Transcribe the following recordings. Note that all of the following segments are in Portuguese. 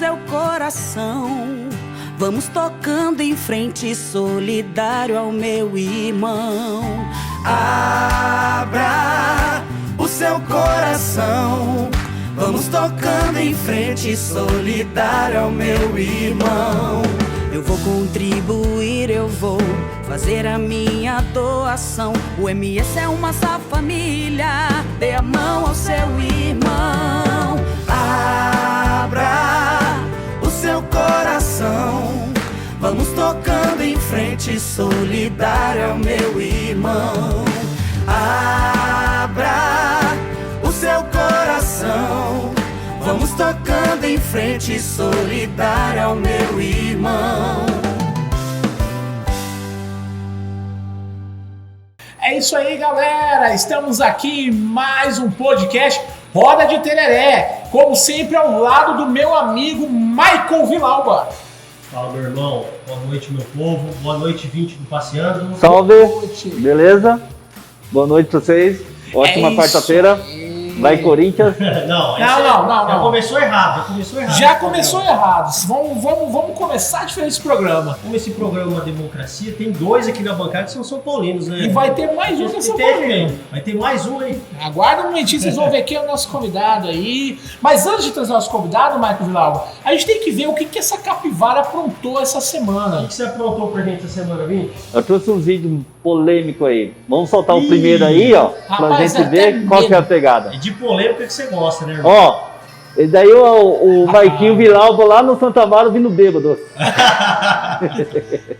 seu coração. Vamos tocando em frente, solidário ao meu irmão. Abra o seu coração. Vamos tocando em frente, solidário ao meu irmão. Eu vou contribuir, eu vou fazer a minha doação. O MS é uma só família, dê a mão ao seu irmão. Abra o seu coração. Vamos tocando em frente, solidário ao meu irmão. Abra o seu coração. Vamos tocando em frente, solidário ao meu irmão. É isso aí, galera. Estamos aqui em mais um podcast Roda de Tereré. Como sempre, ao lado do meu amigo Michael Vilauba. Fala, meu irmão. Boa noite, meu povo. Boa noite, 20 do Passeando. Salve. Beleza? Boa noite pra vocês. Ótima quarta-feira. Vai Corinthians. Não. Já começou errado. Já começou errado. Vamos começar diferente esse programa. Como esse programa é uma democracia, tem dois aqui na bancada que são São Paulinos, né? E vai ter mais um que é São Paulino. Vai ter mais um aí. Aguarda um momentinho, vocês vão ver quem é o nosso convidado aí. Mas antes de trazer o nosso convidado, Michael Vilauba, a gente tem que ver o que essa capivara aprontou essa semana. O que você aprontou pra gente essa semana, Vini? Eu trouxe um vídeo polêmico aí. Vamos soltar o primeiro aí, ó. Rapaz, pra gente ver qual que é a pegada. É de polêmica que você gosta, né, irmão? Ó, e daí o Marquinho Vilauba lá no Santa Amaro vindo bêbado.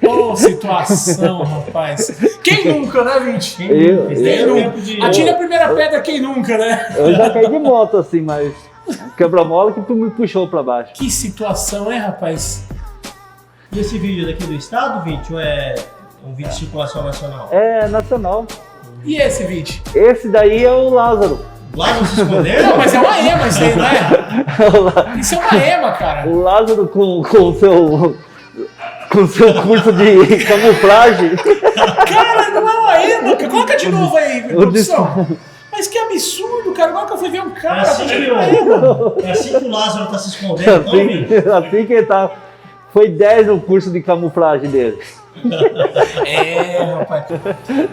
Ô, situação, rapaz. Quem nunca, né, Vinte? Quem nunca? Atira a primeira pedra, quem nunca, né? Eu já caí de moto assim, mas quebra-mola que me puxou pra baixo. Que situação, hein, rapaz? E esse vídeo daqui do estado, Vinte, ou é um vídeo de circulação nacional? É nacional. E esse vídeo? Esse daí é o Lázaro. Lázaro se escondeu? Não, mas é uma ema isso aí, não é? Isso é uma ema, cara. O Lázaro com o seu curso de camuflagem. Cara, não é uma ema, cara. Coloca de novo aí, produção. Mas que absurdo, cara. Agora que eu fui ver um cara... É assim que o Lázaro tá se escondendo, então, Vini? Assim que ele tá... Foi 10 o curso de camuflagem dele. É, rapaz.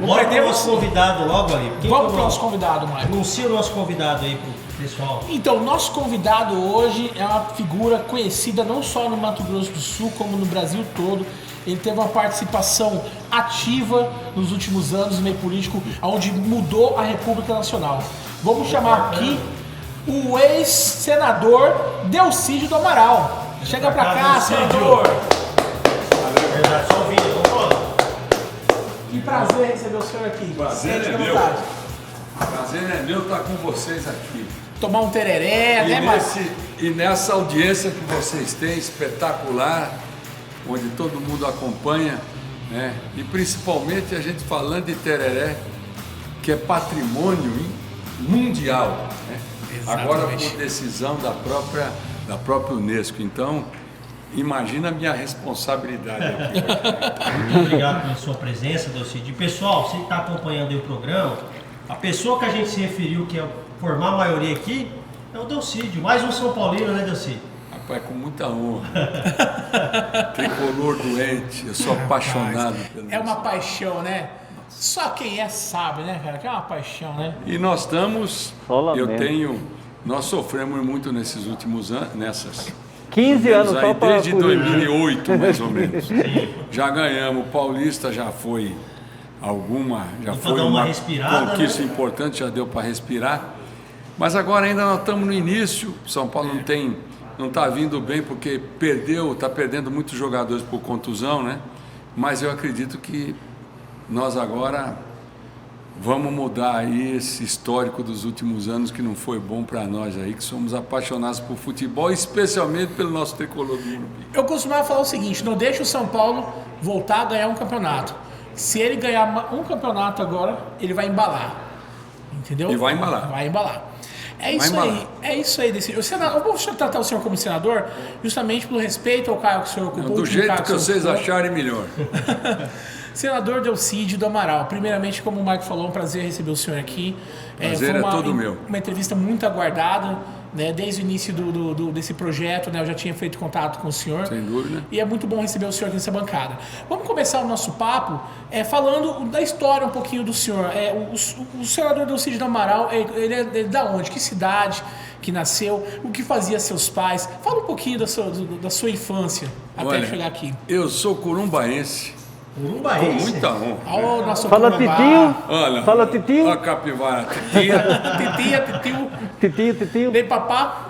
Bora ter nosso convidado logo ali. Vamos para o nosso convidado, Maicon. Anuncia o nosso convidado aí pro pessoal. Então, o nosso convidado hoje é uma figura conhecida não só no Mato Grosso do Sul, como no Brasil todo. Ele teve uma participação ativa nos últimos anos no meio político, onde mudou a República Nacional. Vamos chamar aqui o ex-senador Delcídio do Amaral. Chega pra cá, senador! Verdade, só o vídeo, vamos. Que prazer receber o senhor aqui. Prazer é meu. Prazer é meu estar com vocês aqui. Tomar um tereré, né, Márcio? E nessa audiência que vocês têm, espetacular, onde todo mundo acompanha, né? E principalmente a gente falando de tereré, que é patrimônio mundial, né? Agora por decisão da própria Unesco. Então, imagina a minha responsabilidade aqui. Muito obrigado pela sua presença, Delcídio. Pessoal, você que está acompanhando aí o programa, a pessoa que a gente se referiu, que é formar a maioria aqui, é o Delcídio. Mais um São Paulino, né, Delcídio? Rapaz, com muita honra. Tricolor doente, eu sou apaixonado pelo É uma paixão, né? Só quem é sabe, né, cara? Que é uma paixão, né? E nós estamos, nós sofremos muito nesses últimos anos, nessas 15 anos aí, só para desde 2008, mais ou menos. Já ganhamos, o Paulista já foi uma conquista importante, já deu para respirar. Mas agora ainda nós estamos no início. São Paulo não está vindo bem porque está perdendo muitos jogadores por contusão, né? Mas eu acredito que nós agora vamos mudar aí esse histórico dos últimos anos que não foi bom para nós aí, que somos apaixonados por futebol, especialmente pelo nosso tricolor do Morumbi. Eu costumava falar o seguinte, não deixa o São Paulo voltar a ganhar um campeonato. Se ele ganhar um campeonato agora, ele vai embalar. Entendeu? E vai embalar. Vai embalar. É isso aí. Eu vou tratar o senhor como senador justamente pelo respeito ao cargo que o senhor ocupou. Do jeito que vocês acharem melhor. Senador Delcídio do Amaral, primeiramente, como o Marco falou, um prazer receber o senhor aqui. Prazer é todo meu. Uma entrevista muito aguardada. né? Desde o início desse projeto, né? Eu já tinha feito contato com o senhor. Sem dúvida. E é muito bom receber o senhor aqui nessa bancada. Vamos começar o nosso papo falando da história um pouquinho do senhor. O senador Delcídio do Amaral, ele é da onde? Que cidade que nasceu? O que fazia seus pais? Fala um pouquinho da sua infância até chegar aqui. Eu sou corumbaense. Com muita honra. Oh, nosso Fala Corumbá. titio. Olha, Fala titio. Olha a capivara, titia. Titio. Titio. Nem papá.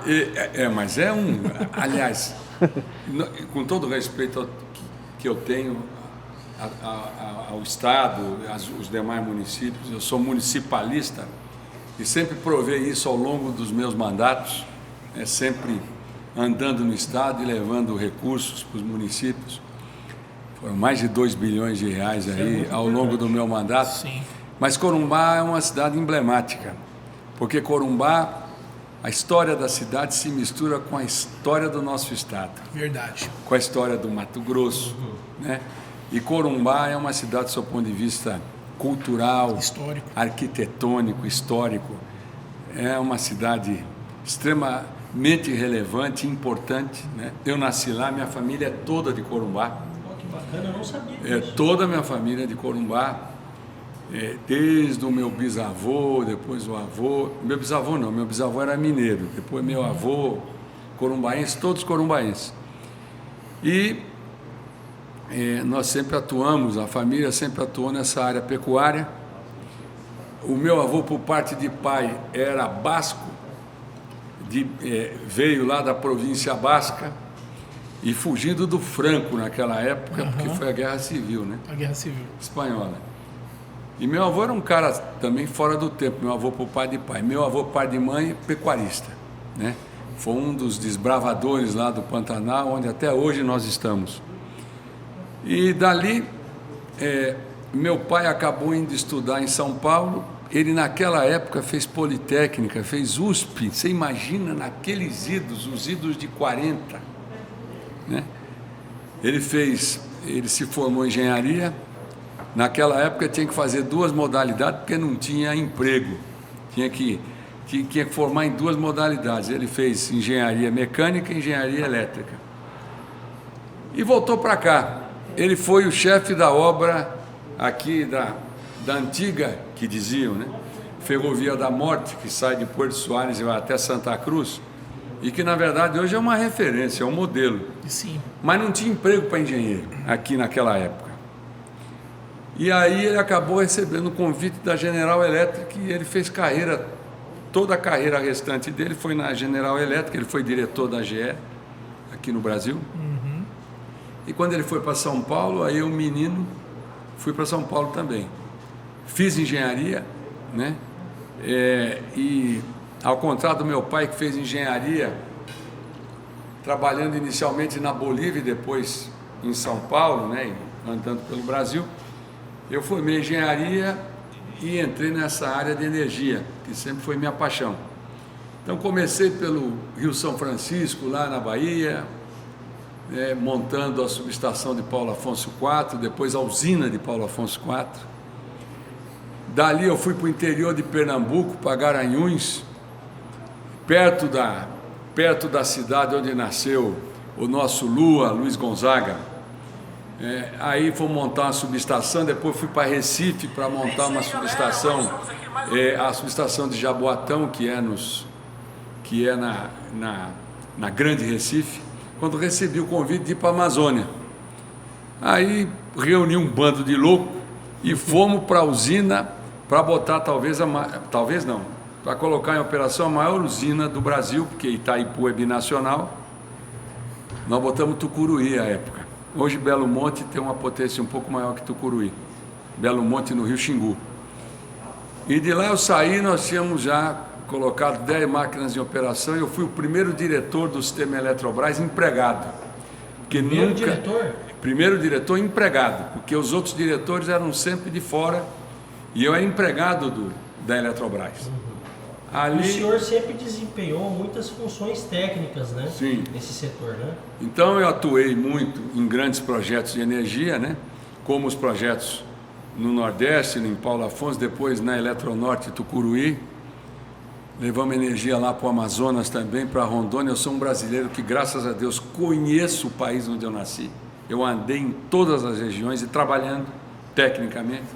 Mas é um... Aliás, com todo o respeito que eu tenho ao Estado, os demais municípios, eu sou municipalista e sempre provei isso ao longo dos meus mandatos, sempre andando no Estado e levando recursos para os municípios. Foram mais de 2 bilhões de reais aí ao longo do meu mandato. Sim. Mas Corumbá é uma cidade emblemática, porque Corumbá, a história da cidade se mistura com a história do nosso estado. Verdade. Com a história do Mato Grosso, né? E Corumbá é uma cidade, do seu ponto de vista cultural, Histórico. arquitetônico, histórico. É uma cidade extremamente relevante e importante, né? Eu nasci lá, minha família é toda de Corumbá. Bacana, eu não sabia disso. Toda a minha família de Corumbá, desde o meu bisavô, depois o avô. Meu bisavô era mineiro, depois meu avô, corumbaense, todos corumbaenses. E nós sempre atuamos, a família sempre atuou nessa área pecuária. O meu avô, por parte de pai, era basco, veio lá da província basca. E fugindo do Franco naquela época, porque foi a Guerra Civil, né? A Guerra Civil. Espanhola. E meu avô era um cara também fora do tempo, meu avô por pai de pai. Meu avô pai de mãe, pecuarista, né? Foi um dos desbravadores lá do Pantanal, onde até hoje nós estamos. E dali, meu pai acabou indo estudar em São Paulo. Ele naquela época fez Politécnica, fez USP. Você imagina naqueles idos, os idos de 40, né? Ele se formou em engenharia. Naquela época tinha que fazer 2 modalidades porque não tinha emprego. Tinha que formar em 2 modalidades. Ele fez engenharia mecânica e engenharia elétrica. E voltou para cá. Ele foi o chefe da obra aqui da antiga, que diziam, né? Ferrovia da Morte, que sai de Porto Soares e vai até Santa Cruz. E que, na verdade, hoje é uma referência, é um modelo. Sim. Mas não tinha emprego para engenheiro aqui naquela época. E aí ele acabou recebendo o convite da General Electric e ele fez carreira, toda a carreira restante dele foi na General Electric, ele foi diretor da GE aqui no Brasil. E quando ele foi para São Paulo, aí eu, menino, fui para São Paulo também. Fiz engenharia, né? E ao contrário do meu pai, que fez engenharia, trabalhando inicialmente na Bolívia e depois em São Paulo, né, andando pelo Brasil, eu formei engenharia e entrei nessa área de energia, que sempre foi minha paixão. Então comecei pelo Rio São Francisco, lá na Bahia, montando a subestação de Paulo Afonso IV, depois a usina de Paulo Afonso IV. Dali eu fui para o interior de Pernambuco, para Garanhuns, perto da cidade onde nasceu o nosso Lua, Luiz Gonzaga. Aí fomos montar uma subestação, depois fui para Recife para montar uma subestação, a subestação de Jaboatão, que é na Grande Recife, quando recebi o convite de ir para a Amazônia. Aí reuni um bando de loucos e fomos para a usina para botar para colocar em operação a maior usina do Brasil, porque Itaipu é binacional. Nós botamos Tucuruí à época. Hoje Belo Monte tem uma potência um pouco maior que Tucuruí. Belo Monte no Rio Xingu. E de lá eu saí, nós tínhamos já colocado 10 máquinas em operação e eu fui o primeiro diretor do sistema Eletrobras empregado. Primeiro diretor empregado, porque os outros diretores eram sempre de fora e eu era empregado da Eletrobras. O senhor sempre desempenhou muitas funções técnicas, né? Sim. Nesse setor, né? Então eu atuei muito em grandes projetos de energia, né? Como os projetos no Nordeste, em Paulo Afonso, depois na Eletronorte Tucuruí. levamos energia lá para o Amazonas também, para Rondônia. Eu sou um brasileiro que, graças a Deus, conheço o país onde eu nasci. Eu andei em todas as regiões e trabalhando tecnicamente.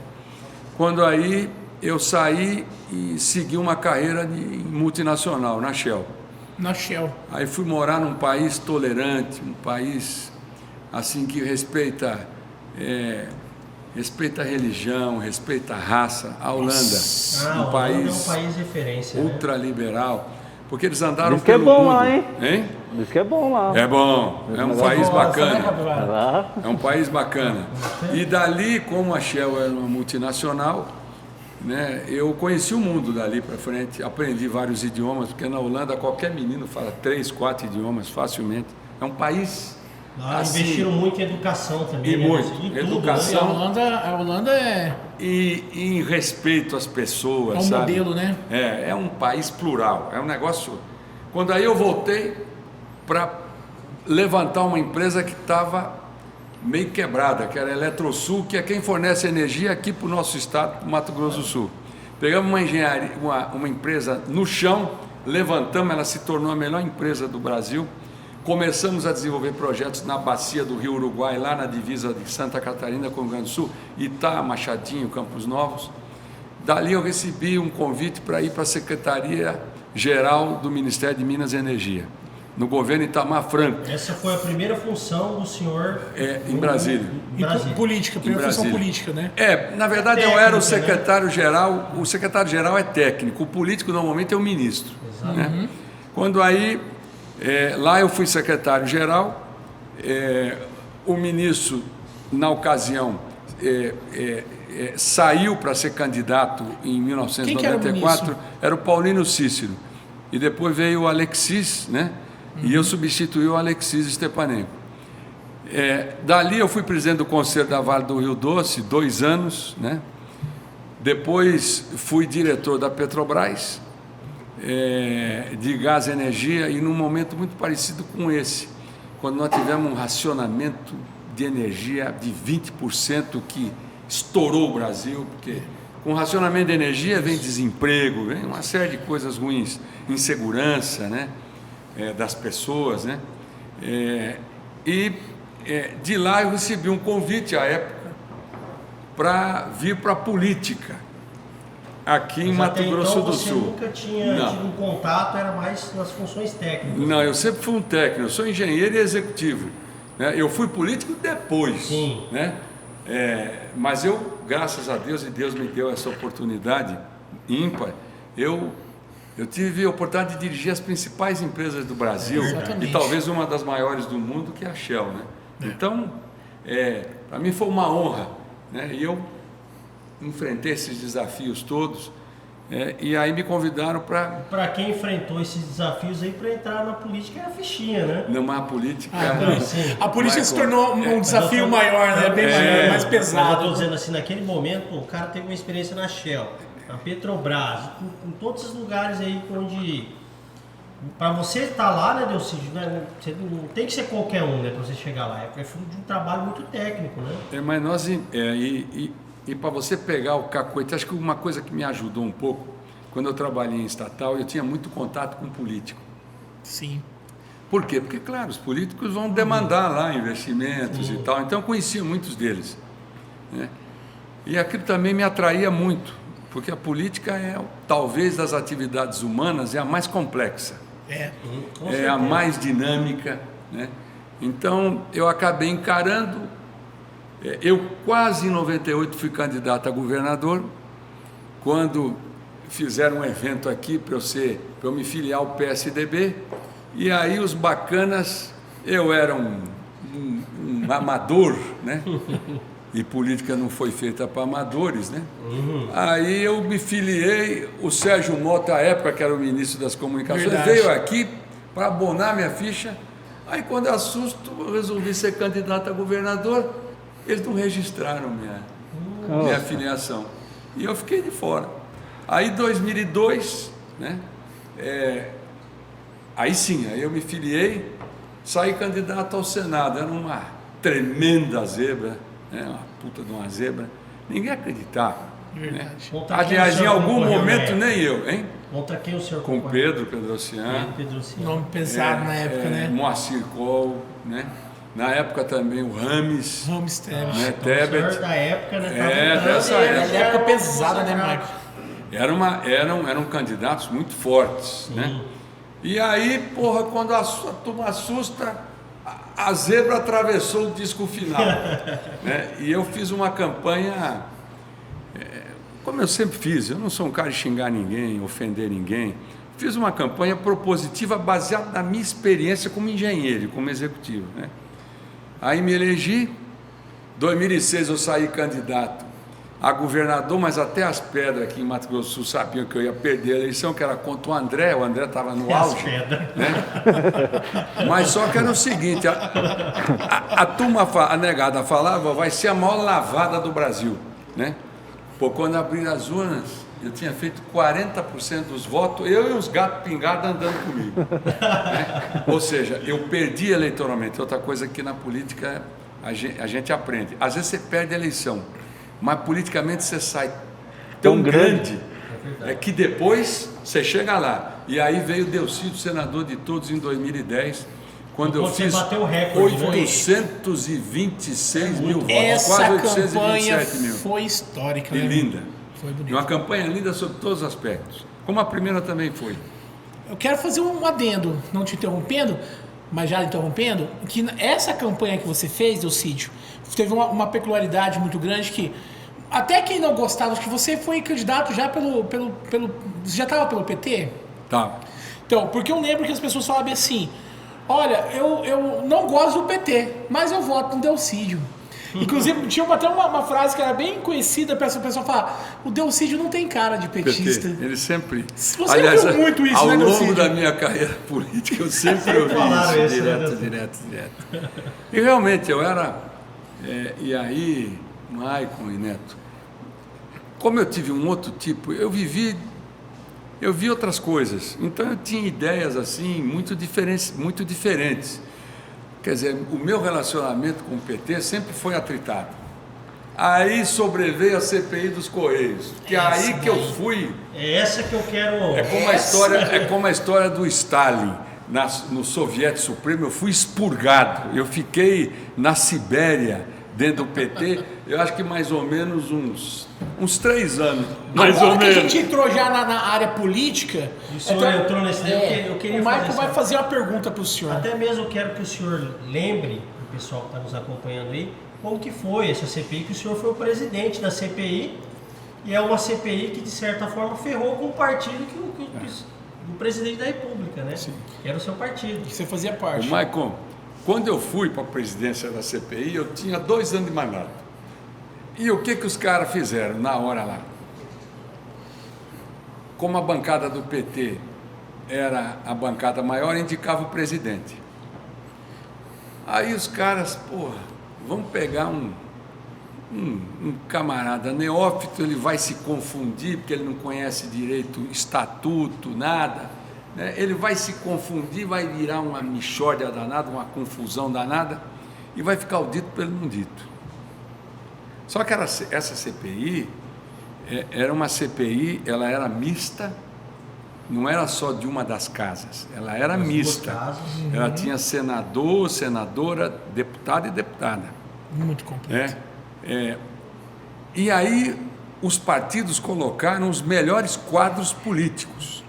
Quando aí eu saí e segui uma carreira em multinacional, na Shell. Na Shell. Aí fui morar num país tolerante, um país assim que respeita a religião, respeita a raça. A Holanda, A Holanda é um país referência, ultraliberal, porque eles andaram Diz que é pelo bom mundo. lá, hein? Hein? Diz que é bom lá. É bom, é um país bacana. Lá. É um país bacana. E dali, como a Shell era uma multinacional, né, eu conheci o mundo dali para frente, aprendi vários idiomas, porque na Holanda qualquer menino fala 3, 4 idiomas facilmente. É um país... Lá assim, investiram muito em educação também. e muito. Em tudo, Educação. né? A Holanda é E em respeito às pessoas, um sabe? modelo, né? É um país plural, é um negócio... Quando aí eu voltei para levantar uma empresa que estava meio quebrada, que era a Eletrosul, que é quem fornece energia aqui para o nosso estado, para o Mato Grosso do Sul. Pegamos uma engenharia, uma empresa no chão, levantamos, ela se tornou a melhor empresa do Brasil. Começamos a desenvolver projetos na bacia do Rio Uruguai, lá na divisa de Santa Catarina com o Rio Grande do Sul, Itá, Machadinho, Campos Novos. Dali eu recebi um convite para ir para a Secretaria-Geral do Ministério de Minas e Energia, no governo Itamar Franco. Essa foi a primeira função do senhor Em Brasília. E política, primeira função política, né? Na verdade Técnica, eu era o né? secretário-geral, o secretário-geral é técnico, o político normalmente é o ministro. Né? Quando aí, lá eu fui secretário-geral, o ministro, na ocasião, saiu para ser candidato em 1994, era o Paulino Cícero, e depois veio o Alexis, né? E eu substituí o Alexis Stepanenko. Dali eu fui presidente do Conselho da Vale do Rio Doce, 2 anos, né? Depois fui diretor da Petrobras, de gás e energia, e num momento muito parecido com esse, quando nós tivemos um racionamento de energia de 20% que estourou o Brasil, porque com racionamento de energia vem desemprego, vem uma série de coisas ruins, insegurança, né? Das pessoas, né? De lá eu recebi um convite à época para vir para a política aqui em Mato Grosso do Sul. Você nunca tinha tido um contato, era mais nas funções técnicas? Não, eu sempre fui um técnico, eu sou engenheiro e executivo, né? Eu fui político depois. Sim. Né? Mas eu, graças a Deus, e Deus me deu essa oportunidade ímpar, eu tive a oportunidade de dirigir as principais empresas do Brasil, e talvez uma das maiores do mundo, que é a Shell, né? Então, para mim foi uma honra, né? E eu enfrentei esses desafios todos, e aí me convidaram para... Para quem enfrentou esses desafios aí, para entrar na política era fichinha, né? Numa política... A política se tornou um desafio maior, né? Bem maior, mais pesado. Mas eu estou dizendo assim, naquele momento, o cara teve uma experiência na Shell, na Petrobras, em todos esses lugares aí onde... Para você estar lá, né, Delcídio, né, você não tem que ser qualquer um, né, para você chegar lá. É fruto de um trabalho muito técnico, né? Mas nós... E para você pegar o cacoete, acho que uma coisa que me ajudou um pouco, quando eu trabalhei em estatal, eu tinha muito contato com político. Sim. Por quê? Porque, claro, os políticos vão demandar lá investimentos e tal, então eu conhecia muitos deles, né? E aquilo também me atraía muito, porque a política talvez das atividades humanas, é a mais complexa, é a mais dinâmica, né? Então eu acabei encarando. Eu quase em 98 fui candidato a governador, quando fizeram um evento aqui para eu me filiar ao PSDB, e aí os bacanas, eu era um amador, né? E política não foi feita para amadores, né? Aí eu me filiei, o Sérgio Mota, à época, que era o ministro das Comunicações, veio aqui para abonar minha ficha. Aí quando eu assusto, eu resolvi ser candidato a governador. Eles não registraram minha filiação. E eu fiquei de fora. Aí, em 2002, né? Aí sim, aí eu me filiei, saí candidato ao Senado. Era uma tremenda zebra, né? Uma puta de uma zebra. Ninguém acreditava. Verdade. Aliás, em algum momento nem eu, hein? Contra quem o senhor Com concorreu? Pedro Oceano, Pedro Oceano. Nome pesado na época, né? Moacir Cole, né? Na época também o Rames, Ramos Tevez. né? O senhor Tebet. da época, né? Dessa É época. época pesada, né, Marco? Eram candidatos muito fortes, né? E aí, porra, quando a turma assusta, a zebra atravessou o disco final, né? E eu fiz uma campanha, como eu sempre fiz, eu não sou um cara de xingar ninguém, ofender ninguém. Fiz uma campanha propositiva baseada na minha experiência como engenheiro, como executivo, né? Aí me elegi, 2006 eu saí candidato a governador, mas até as pedras aqui em Mato Grosso do Sul sabiam que eu ia perder a eleição, que era contra o André estava no auge, né? Mas só que era o seguinte, a turma, a negada falava, vai ser a maior lavada do Brasil, né? Pô, quando abriram as urnas, eu tinha feito 40% dos votos, eu e os gatos pingados andando comigo, né? Ou seja, eu perdi eleitoralmente. Outra coisa que na política a gente aprende, às vezes você perde a eleição, mas politicamente você sai tão grande que depois você chega lá. E aí veio o Delcídio, senador de todos, em 2010, quando eu fiz bateu o recorde, 826 mil votos, Essa quase campanha 827 mil. foi histórica, E né? linda. Foi E bonito. uma campanha linda sob todos os aspectos, como a primeira também foi. Eu quero fazer um adendo, não te interrompendo, mas já interrompendo, que essa campanha que você fez, Delcídio, teve uma peculiaridade muito grande que até quem não gostava, que você foi candidato já você já estava pelo PT? Tá. Então, porque eu lembro que as pessoas falavam assim, olha, eu não gosto do PT, mas eu voto no Delcídio. Inclusive, tinha até uma frase que era bem conhecida, para essa pessoa falar, o Delcídio não tem cara de petista. Ele sempre... Você ouviu muito isso, ao né, longo Delcídio? da minha carreira política, eu sempre ouvi falaram isso, isso, né, direto. E realmente, eu era... e aí, Maicon e Neto, como eu tive um outro tipo, eu vi outras coisas, então eu tinha ideias assim muito diferentes. Quer dizer, o meu relacionamento com o PT sempre foi atritado. Aí sobreveio a CPI dos Correios, que é aí que eu fui. É essa que eu quero... É como a história do Stalin. No Soviético Supremo, eu fui expurgado. Eu fiquei na Sibéria, dentro do PT, eu acho que mais ou menos uns 3 anos. Mais Agora ou que menos. a gente entrou já na área política, O senhor entrou nesse eu queria o Marco fazer vai essa- fazer uma pergunta para o senhor. Até mesmo eu quero que o senhor lembre, o pessoal que está nos acompanhando aí, como que foi essa CPI, que o senhor foi o presidente da CPI, e é uma CPI que, de certa forma, ferrou com o partido do presidente da República, né? Sim. Que era o seu partido. Que você fazia parte. Maicon, quando eu fui para a presidência da CPI, eu tinha 2 anos de mandato. E o que os caras fizeram na hora lá? Como a bancada do PT era a bancada maior, indicava o presidente. Aí os caras, porra, vamos pegar um camarada neófito, ele vai se confundir, porque ele não conhece direito o estatuto, nada, né? Ele vai se confundir, vai virar uma mixórdia danada, uma confusão danada, e vai ficar o dito pelo não dito. Só que essa CPI era uma CPI, ela era mista, não era só de uma das casas, ela era mista. Ela tinha senador, senadora, deputado e deputada. Muito completo. E aí os partidos colocaram os melhores quadros políticos.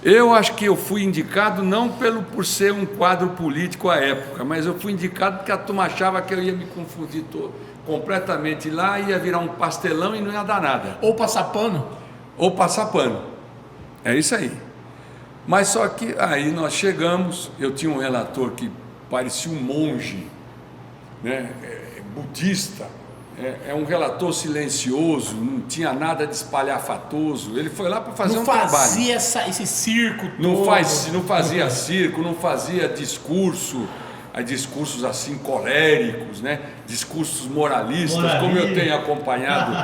Eu acho que eu fui indicado não por ser um quadro político à época, mas eu fui indicado porque a turma achava que eu ia me confundir completamente lá, ia virar um pastelão e não ia dar nada. Ou passar pano. Ou passar pano. É isso aí. Mas só que aí nós chegamos, eu tinha um relator que parecia um monge, né, budista, é um relator silencioso, não tinha nada de espalhafatoso, ele foi lá para fazer um trabalho. Não fazia esse circo todo. Não fazia circo, não fazia discursos assim coléricos, né? Discursos moralistas, como eu tenho acompanhado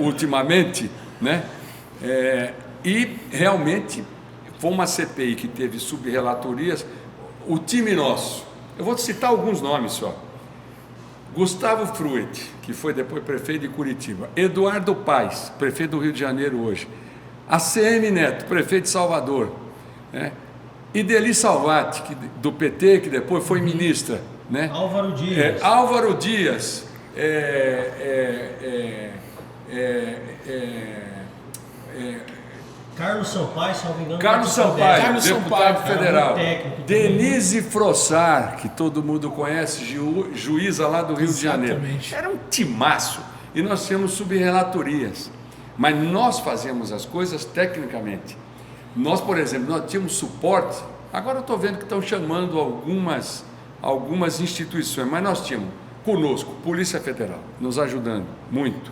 ultimamente, né? E realmente foi uma CPI que teve subrelatorias. O time nosso, eu vou citar alguns nomes só: Gustavo Fruet, que foi depois prefeito de Curitiba, Eduardo Paes, prefeito do Rio de Janeiro hoje, ACM Neto, prefeito de Salvador, né? Ideli Salvati, do PT, que depois foi ministra, né? Álvaro Dias. Álvaro Dias, Carlos Sampaio, se não me engano. Carlos Sampaio, deputado federal. Técnico, Denise Frossar, que todo mundo conhece, juíza lá do Rio de Janeiro. Exatamente. Era um timaço. E nós tínhamos subrelatorias. Mas nós fazíamos as coisas tecnicamente. Nós, por exemplo, nós tínhamos suporte. Agora eu estou vendo que estão chamando algumas instituições, mas nós tínhamos conosco Polícia Federal, nos ajudando muito.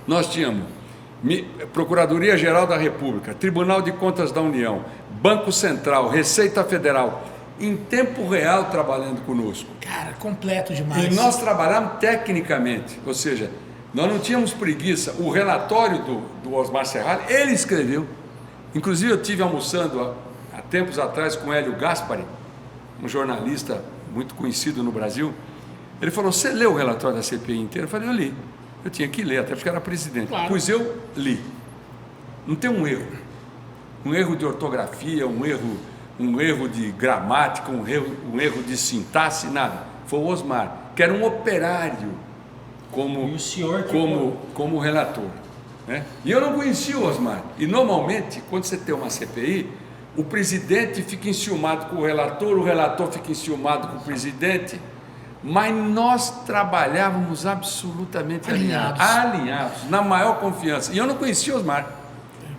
Nós tínhamos Procuradoria-Geral da República, Tribunal de Contas da União, Banco Central, Receita Federal, em tempo real trabalhando conosco. Cara, completo demais. E nós trabalhamos tecnicamente, ou seja, nós não tínhamos preguiça. O relatório do Osmar Serralli, ele escreveu. Inclusive eu estive almoçando há tempos atrás com Hélio Gaspari, um jornalista muito conhecido no Brasil. Ele falou: você leu o relatório da CPI inteiro? Eu falei: eu li. Eu tinha que ler, até porque era presidente. Claro. Pois eu li. Não tem um erro de ortografia, um erro de gramática, um erro de sintaxe, nada. Foi o Osmar, que era um operário E o senhor como relator, né? E eu não conhecia o Osmar. E normalmente, quando você tem uma CPI, o presidente fica enciumado com o relator fica enciumado com o presidente. Mas nós trabalhávamos absolutamente alinhados, na maior confiança. E eu não conhecia o Osmar.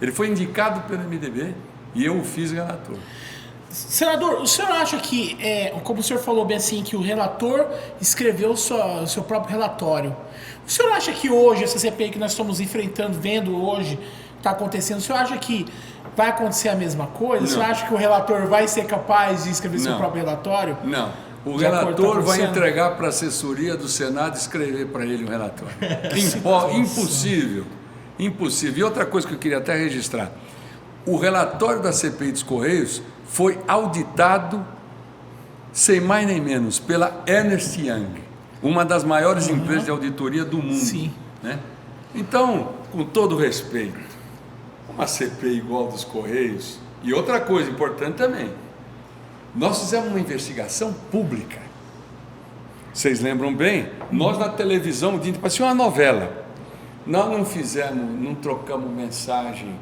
Ele foi indicado pelo MDB e eu o fiz relator. Senador, o senhor acha que, como o senhor falou bem assim, que o relator escreveu o seu próprio relatório. O senhor acha que hoje, essa CPI que nós estamos enfrentando, vendo hoje, está acontecendo, o senhor acha que vai acontecer a mesma coisa? Não. O senhor acha que o relator vai ser capaz de escrever seu próprio relatório? Não. O relator vai entregar para a assessoria do Senado escrever para ele um relatório. Impossível. Impossível. E outra coisa que eu queria até registrar. O relatório da CPI dos Correios foi auditado, sem mais nem menos, pela Ernst Young, uma das maiores empresas de auditoria do mundo. Sim. Né? Então, com todo respeito, uma CPI igual dos Correios, e outra coisa importante também, nós fizemos uma investigação pública. Vocês lembram bem? Nós na televisão, parecia uma novela. Nós não trocamos mensagem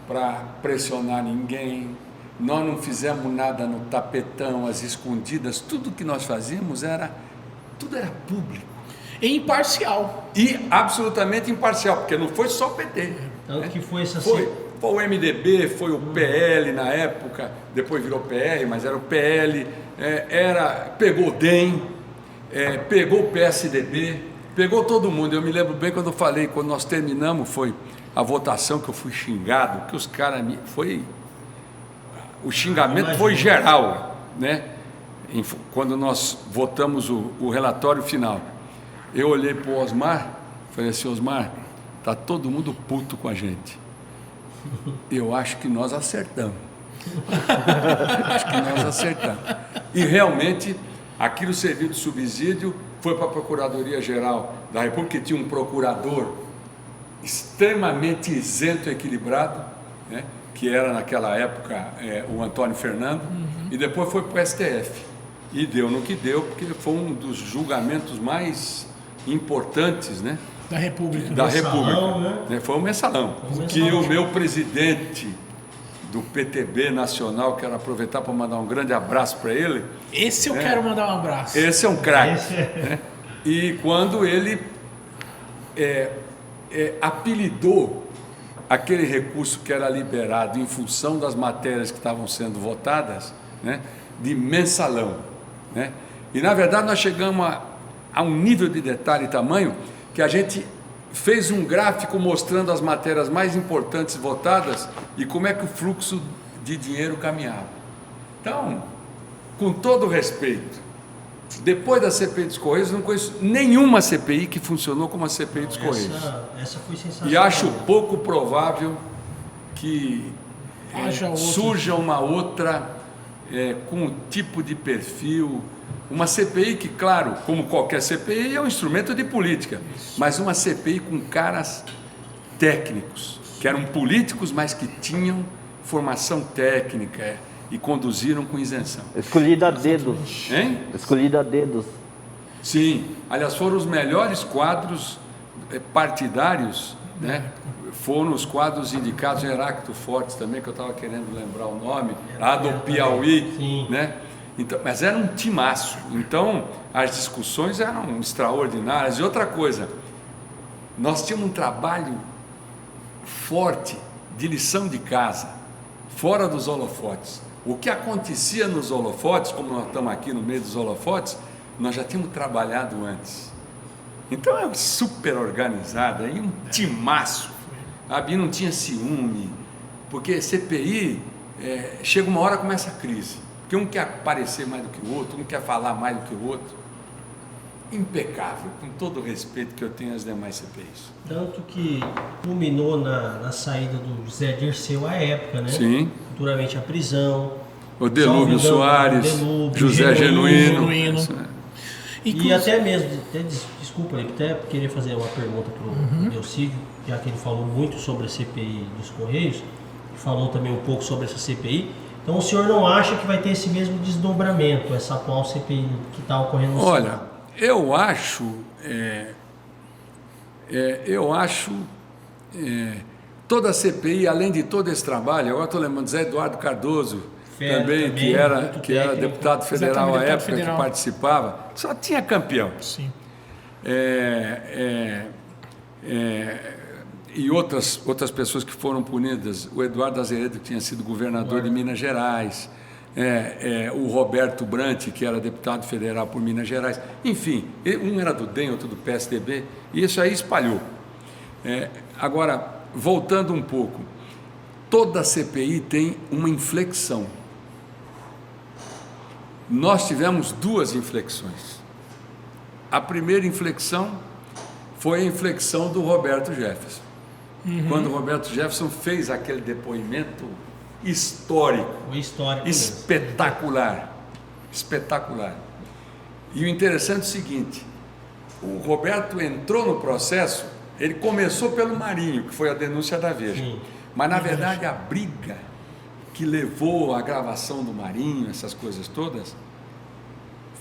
para pressionar ninguém. Nós não fizemos nada no tapetão, às escondidas. Tudo que nós fazíamos tudo era público. E imparcial. E absolutamente imparcial, porque não foi só o PT. Tanto que foi essa... Foi o MDB, foi o PL na época, depois virou PR, mas era o PL, pegou o DEM, pegou o PSDB, pegou todo mundo. Eu me lembro bem quando eu falei, quando nós terminamos, foi a votação que eu fui xingado, que os caras o xingamento foi geral, né? Quando nós votamos o relatório final. Eu olhei para o Osmar, falei assim: Osmar, está todo mundo puto com a gente. Eu acho que nós acertamos. E realmente, aquilo serviu de subsídio, foi para a Procuradoria-Geral da República, que tinha um procurador extremamente isento e equilibrado, né? Que era naquela época o Antônio Fernando, e depois foi para o STF. E deu no que deu, porque foi um dos julgamentos mais importantes, né? Da República. Né? Foi um mensalão. Que o meu presidente do PTB nacional, quero aproveitar para mandar um grande abraço para ele. Esse eu quero mandar um abraço. Esse é um craque. Né? E quando ele apelidou aquele recurso que era liberado em função das matérias que estavam sendo votadas, né, de mensalão. Né? E na verdade nós chegamos a um nível de detalhe e tamanho que a gente fez um gráfico mostrando as matérias mais importantes votadas e como é que o fluxo de dinheiro caminhava. Então, com todo respeito, depois da CPI dos Correios, não conheço nenhuma CPI que funcionou como a CPI dos Correios. Essa foi sensacional. E acho pouco provável que surja uma outra com um tipo de perfil, Uma CPI que, claro, como qualquer CPI, é um instrumento de política, mas uma CPI com caras técnicos, que eram políticos, mas que tinham formação técnica e conduziram com isenção. Escolhida a dedo. Hein? Escolhida a dedos. Sim, aliás, foram os melhores quadros partidários, né? Foram os quadros indicados, Heráclito Fortes também, que eu estava querendo lembrar o nome, lá do Piauí, Sim. né? Então, mas era um timaço, então as discussões eram extraordinárias. E outra coisa, nós tínhamos um trabalho forte de lição de casa, fora dos holofotes. O que acontecia nos holofotes, como nós estamos aqui no meio dos holofotes, nós já tínhamos trabalhado antes. Então é super organizada e um timaço. E não tinha ciúme, porque CPI, chega uma hora começa a crise, porque um quer aparecer mais do que o outro, um quer falar mais do que o outro. Impecável, com todo o respeito que eu tenho às demais CPIs. Tanto que culminou na saída do José Dirceu à época, né? Sim. Futuramente a prisão. O Delúbio Soares, José Genuíno. E até mesmo, desculpa, ele até queria fazer uma pergunta para o Delcídio, já que ele falou muito sobre a CPI dos Correios, falou também um pouco sobre essa CPI. Então o senhor não acha que vai ter esse mesmo desdobramento, essa atual CPI que está ocorrendo no Olha, Senado? eu acho toda a CPI, além de todo esse trabalho, agora estou lembrando Zé Eduardo Cardoso, também, que era deputado federal à época, que participava, só tinha campeão. Sim. E outras pessoas que foram punidas, o Eduardo Azeredo, que tinha sido governador de Minas Gerais, o Roberto Brant, que era deputado federal por Minas Gerais, enfim, um era do DEM, outro do PSDB, e isso aí espalhou. Agora, voltando um pouco, toda CPI tem uma inflexão. Nós tivemos duas inflexões. A primeira inflexão foi a inflexão do Roberto Jefferson. Quando o Roberto Jefferson fez aquele depoimento histórico, espetacular. E o interessante é o seguinte, o Roberto entrou no processo, ele começou pelo Marinho, que foi a denúncia da Veja. Sim. Mas, na verdade, a briga que levou à gravação do Marinho, essas coisas todas,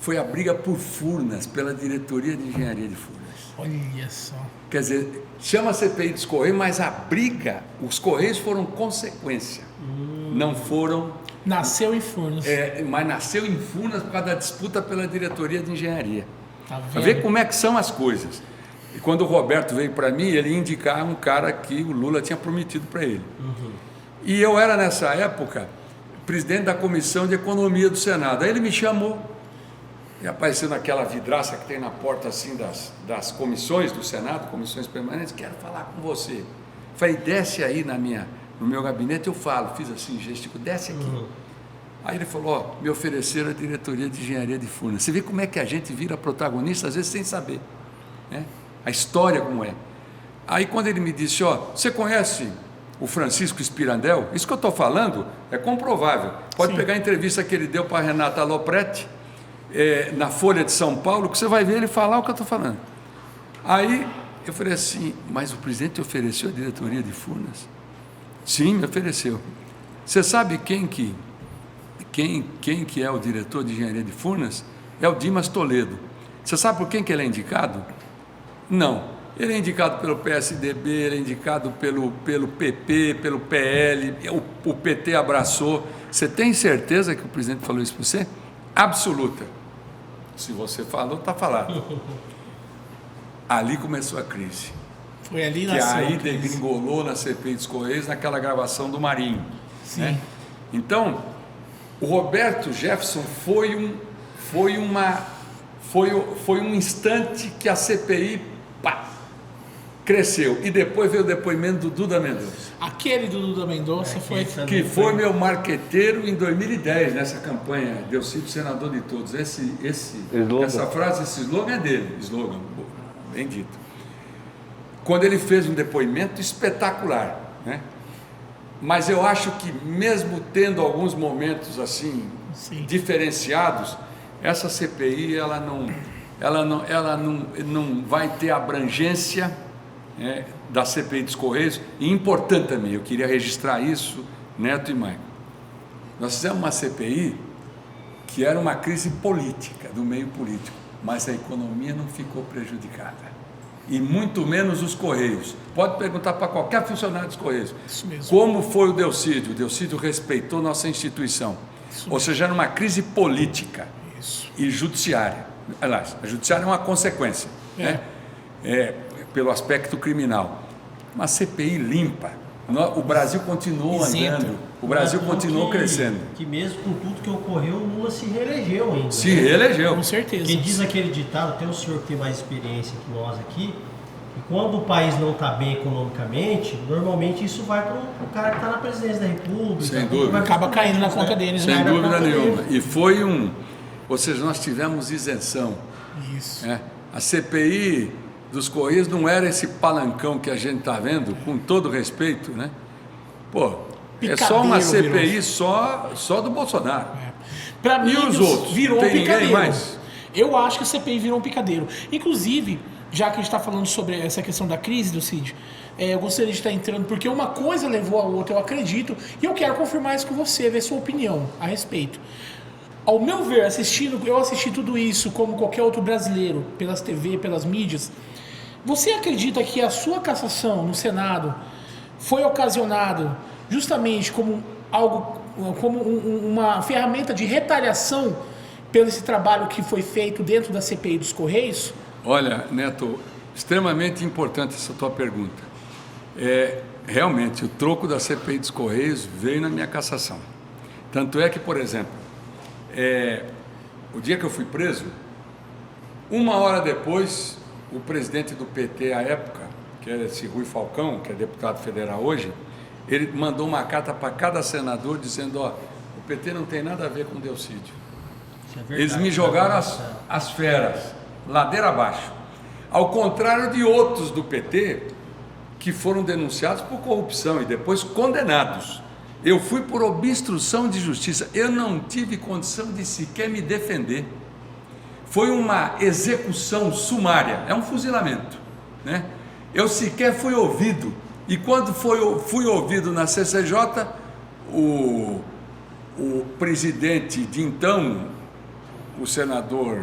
foi a briga por Furnas, pela diretoria de engenharia de Furnas. Olha só. Quer dizer, chama CPI dos Correios, mas a briga, os Correios foram consequência, não foram... Nasceu em Furnas. Mas nasceu em Furnas por causa da disputa pela diretoria de engenharia. Tá Para ver como é que são as coisas. E quando o Roberto veio para mim, ele ia indicar um cara que o Lula tinha prometido para ele. E eu era, nessa época, presidente da Comissão de Economia do Senado. Aí ele me chamou, e apareceu naquela vidraça que tem na porta assim das comissões do Senado, comissões permanentes, quero falar com você. Falei, desce aí no meu gabinete, eu falo, fiz assim, gesticulo, desce aqui. Aí ele falou, me ofereceram a diretoria de engenharia de Furnas. Você vê como é que a gente vira protagonista, às vezes sem saber, né? A história como é. Aí quando ele me disse, você conhece o Francisco Spirandel? Isso que eu estou falando é comprovável. Pode pegar a entrevista que ele deu para a Renata Lopretti, na Folha de São Paulo, que você vai ver ele falar o que eu estou falando. Aí eu falei assim, mas o presidente ofereceu a diretoria de Furnas? Sim, me ofereceu. Você sabe quem que é o diretor de engenharia de Furnas? É o Dimas Toledo. Você sabe por quem que ele é indicado? Não. Ele é indicado pelo PSDB, ele é indicado pelo PP, pelo PL, o PT abraçou. Você tem certeza que o presidente falou isso para você? Absoluta. Se você falou, está falado. Ali começou a crise. Foi ali que aí degringolou na CPI dos Correios, naquela gravação do Marinho. Sim. Né? Então, o Roberto Jefferson foi um instante que a CPI cresceu. E depois veio o depoimento do Duda Mendonça. Aquele do Duda Mendonça que foi meu marqueteiro em 2010, nessa campanha Delcídio senador de todos. Essa frase, esse slogan é dele. Slogan, bem dito. Quando ele fez um depoimento espetacular, né? Mas eu acho que mesmo tendo alguns momentos assim diferenciados, essa CPI ela não vai ter abrangência da CPI dos Correios, e importante também, eu queria registrar isso, Neto e Maicon. Nós fizemos uma CPI que era uma crise política, do meio político, mas a economia não ficou prejudicada. E muito menos os Correios. Pode perguntar para qualquer funcionário dos Correios. Isso mesmo. Como foi o Delcídio? O Delcídio respeitou nossa instituição. Ou seja, era uma crise política e judiciária. Aliás, a judiciária é uma consequência, né? Pelo aspecto criminal. Uma CPI limpa. O Brasil continuou andando, o Brasil continuou crescendo. Que mesmo com tudo que ocorreu, o Lula se reelegeu ainda. Se reelegeu. Com certeza. Quem diz aquele ditado, tem um senhor que tem mais experiência que nós aqui, que quando o país não está bem economicamente, normalmente isso vai para o cara que está na presidência da República. Sem dúvida. Acaba caindo na conta deles. Sem né? dúvida nenhuma. E foi ou seja, nós tivemos isenção. Isso. A CPI dos Correios não era esse palancão que a gente está vendo, com todo respeito, né? Pô, é só uma CPI só do Bolsonaro. Para mim, os outros? Virou um Tem ninguém picadeiro. mais? Eu acho que a CPI virou um picadeiro. Inclusive, já que a gente está falando sobre essa questão da crise do Cid, eu gostaria de estar entrando, porque uma coisa levou a outra, eu acredito, e eu quero confirmar isso com você, ver sua opinião a respeito. Ao meu ver, eu assisti tudo isso como qualquer outro brasileiro, pelas TV, pelas mídias. Você acredita que a sua cassação no Senado foi ocasionada justamente como uma ferramenta de retaliação pelo esse trabalho que foi feito dentro da CPI dos Correios? Olha, Neto, extremamente importante essa tua pergunta. Realmente, o troco da CPI dos Correios veio na minha cassação. Tanto é que, por exemplo, o dia que eu fui preso, 1 hora depois, o presidente do PT à época, que era esse Rui Falcão, que é deputado federal hoje, ele mandou uma carta para cada senador dizendo, o PT não tem nada a ver com o Delcídio. Eles me jogaram as feras, ladeira abaixo. Ao contrário de outros do PT, que foram denunciados por corrupção e depois condenados. Eu fui por obstrução de justiça, eu não tive condição de sequer me defender. Foi uma execução sumária, é um fuzilamento, né? Eu sequer fui ouvido, e quando fui ouvido na CCJ, o presidente de então, o senador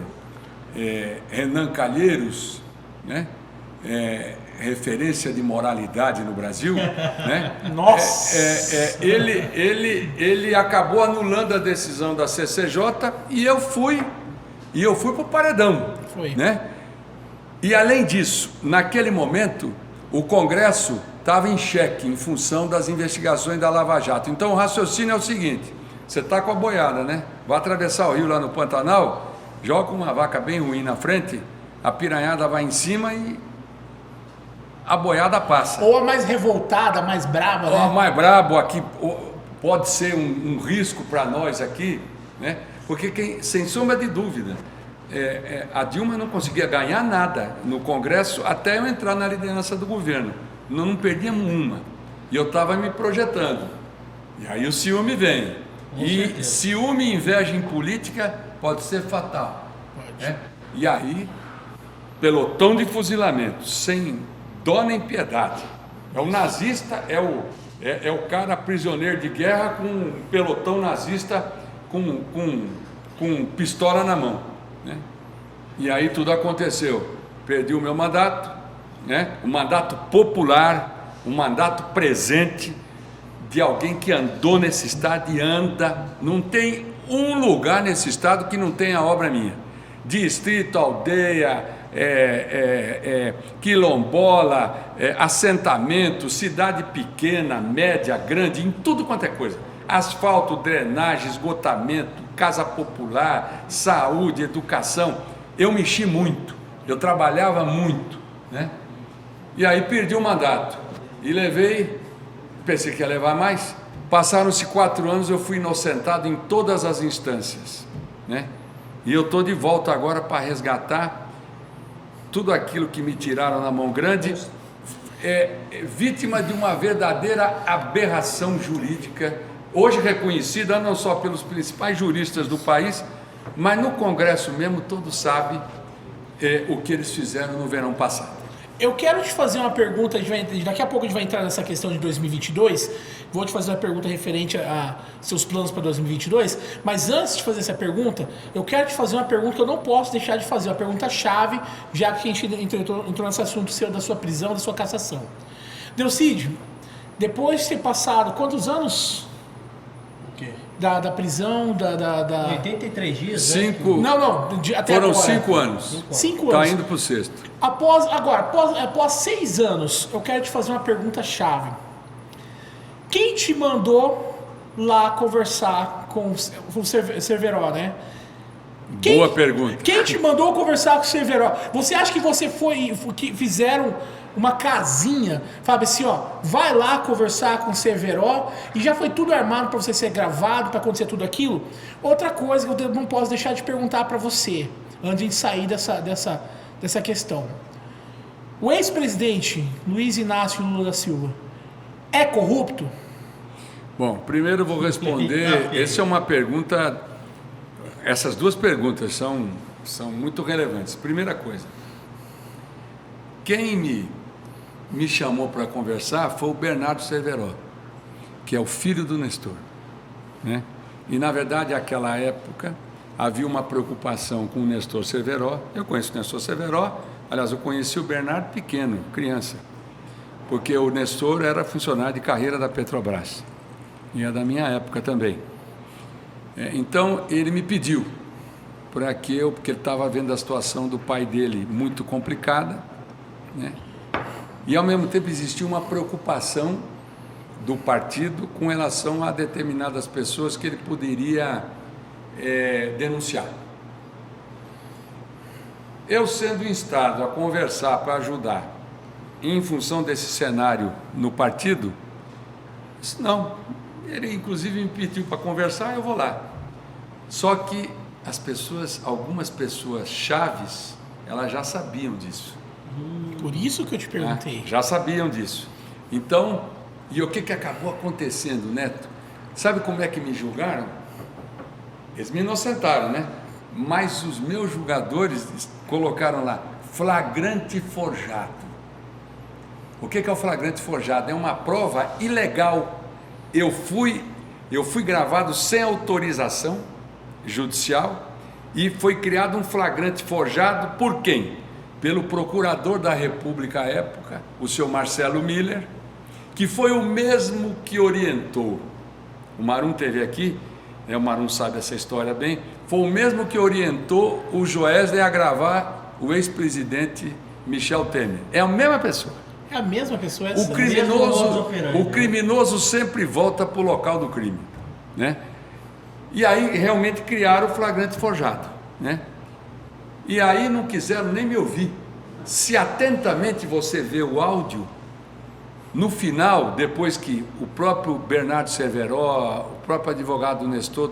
Renan Calheiros, né? Referência de moralidade no Brasil, né? Nossa! Ele acabou anulando a decisão da CCJ e eu fui para o paredão. Foi. Né? E além disso, naquele momento, o Congresso estava em xeque em função das investigações da Lava Jato. Então o raciocínio é o seguinte: você está com a boiada, né? Vai atravessar o rio lá no Pantanal, joga uma vaca bem ruim na frente, a piranhada vai em cima e a boiada passa. Ou a mais revoltada, a mais brava, né? Ou a né? mais brabo aqui pode ser um risco para nós aqui, né? Porque sem sombra de dúvida, a Dilma não conseguia ganhar nada no Congresso até eu entrar na liderança do governo. Não perdíamos uma. E eu estava me projetando. E aí o ciúme vem. E ciúme e inveja em política pode ser fatal. Né? E aí, pelotão de fuzilamento, sem dó nem piedade. É o nazista, é o cara prisioneiro de guerra com um pelotão nazista com pistola na mão, né? E aí tudo aconteceu. Perdi o meu mandato, né? Um mandato popular, um mandato presente de alguém que andou nesse estado e anda. Não tem um lugar nesse estado que não tenha obra minha. Distrito, aldeia, quilombola, assentamento, cidade pequena, média, grande, em tudo quanto é coisa. Asfalto, drenagem, esgotamento, casa popular, saúde, educação. Eu mexi muito, eu trabalhava muito, né? E aí perdi o mandato e pensei que ia levar mais. Passaram-se 4 anos, eu fui inocentado em todas as instâncias, né? E eu estou de volta agora para resgatar tudo aquilo que me tiraram na mão grande, vítima de uma verdadeira aberração jurídica, hoje reconhecida não só pelos principais juristas do país, Mas no Congresso mesmo, todos sabem o que eles fizeram no verão passado. Eu quero te fazer uma pergunta, daqui a pouco a gente vai entrar nessa questão de 2022, vou te fazer uma pergunta referente a seus planos para 2022, mas antes de fazer essa pergunta, eu quero te fazer uma pergunta que eu não posso deixar de fazer, uma pergunta-chave, já que a gente entrou nesse assunto seu, da sua prisão, da sua cassação. Delcídio, depois de ter passado quantos anos? O quê? Da prisão, 83 dias, Cinco, Não, até foram agora. 5 anos. 5 Está anos. indo para o 6º. Após 6 anos, eu quero te fazer uma pergunta-chave. Quem te mandou lá conversar com o Cerveró, né? Boa pergunta. Quem te mandou conversar com o Cerveró? Você acha que você que fizeram uma casinha, fala assim, ó, vai lá conversar com o Cerveró e já foi tudo armado para você ser gravado, para acontecer tudo aquilo? Outra coisa que eu não posso deixar de perguntar para você, antes de a gente sair dessa questão. O ex-presidente Luiz Inácio Lula da Silva é corrupto? Bom, primeiro eu vou responder. Essa é uma pergunta. Essas duas perguntas são muito relevantes. Primeira coisa, quem me chamou para conversar foi o Bernardo Cerveró, que é o filho do Nestor, né? E na verdade, naquela época, havia uma preocupação com o Nestor Cerveró. Eu conheço o Nestor Cerveró, aliás, eu conheci o Bernardo pequeno, criança, porque o Nestor era funcionário de carreira da Petrobras, e é da minha época também. Então, ele me pediu porque ele estava vendo a situação do pai dele muito complicada, né? E ao mesmo tempo existia uma preocupação do partido com relação a determinadas pessoas que ele poderia denunciar. Eu sendo instado a conversar para ajudar em função desse cenário no partido, disse, não, ele inclusive me pediu para conversar, eu vou lá. Só que algumas pessoas chaves, elas já sabiam disso. Por isso que eu te perguntei. Já sabiam disso. Então, e o que acabou acontecendo, Neto? Sabe como é que me julgaram? Eles me inocentaram, né? Mas os meus julgadores colocaram lá, flagrante forjado. O que é o flagrante forjado? É uma prova ilegal. Eu fui gravado sem autorização judicial e foi criado um flagrante forjado por quem? Pelo procurador da República à época, o senhor Marcelo Miller, que foi o mesmo que orientou. O Marum esteve aqui, o Marum sabe essa história bem, foi o mesmo que orientou o Joesley a gravar o ex-presidente Michel Temer. É a mesma pessoa. É a mesma pessoa? O criminoso sempre volta para o local do crime, né? E aí realmente criaram o flagrante forjado, né? E aí não quiseram nem me ouvir. Se atentamente você vê o áudio, no final, depois que o próprio Bernardo Cerveró, o próprio advogado Nestor,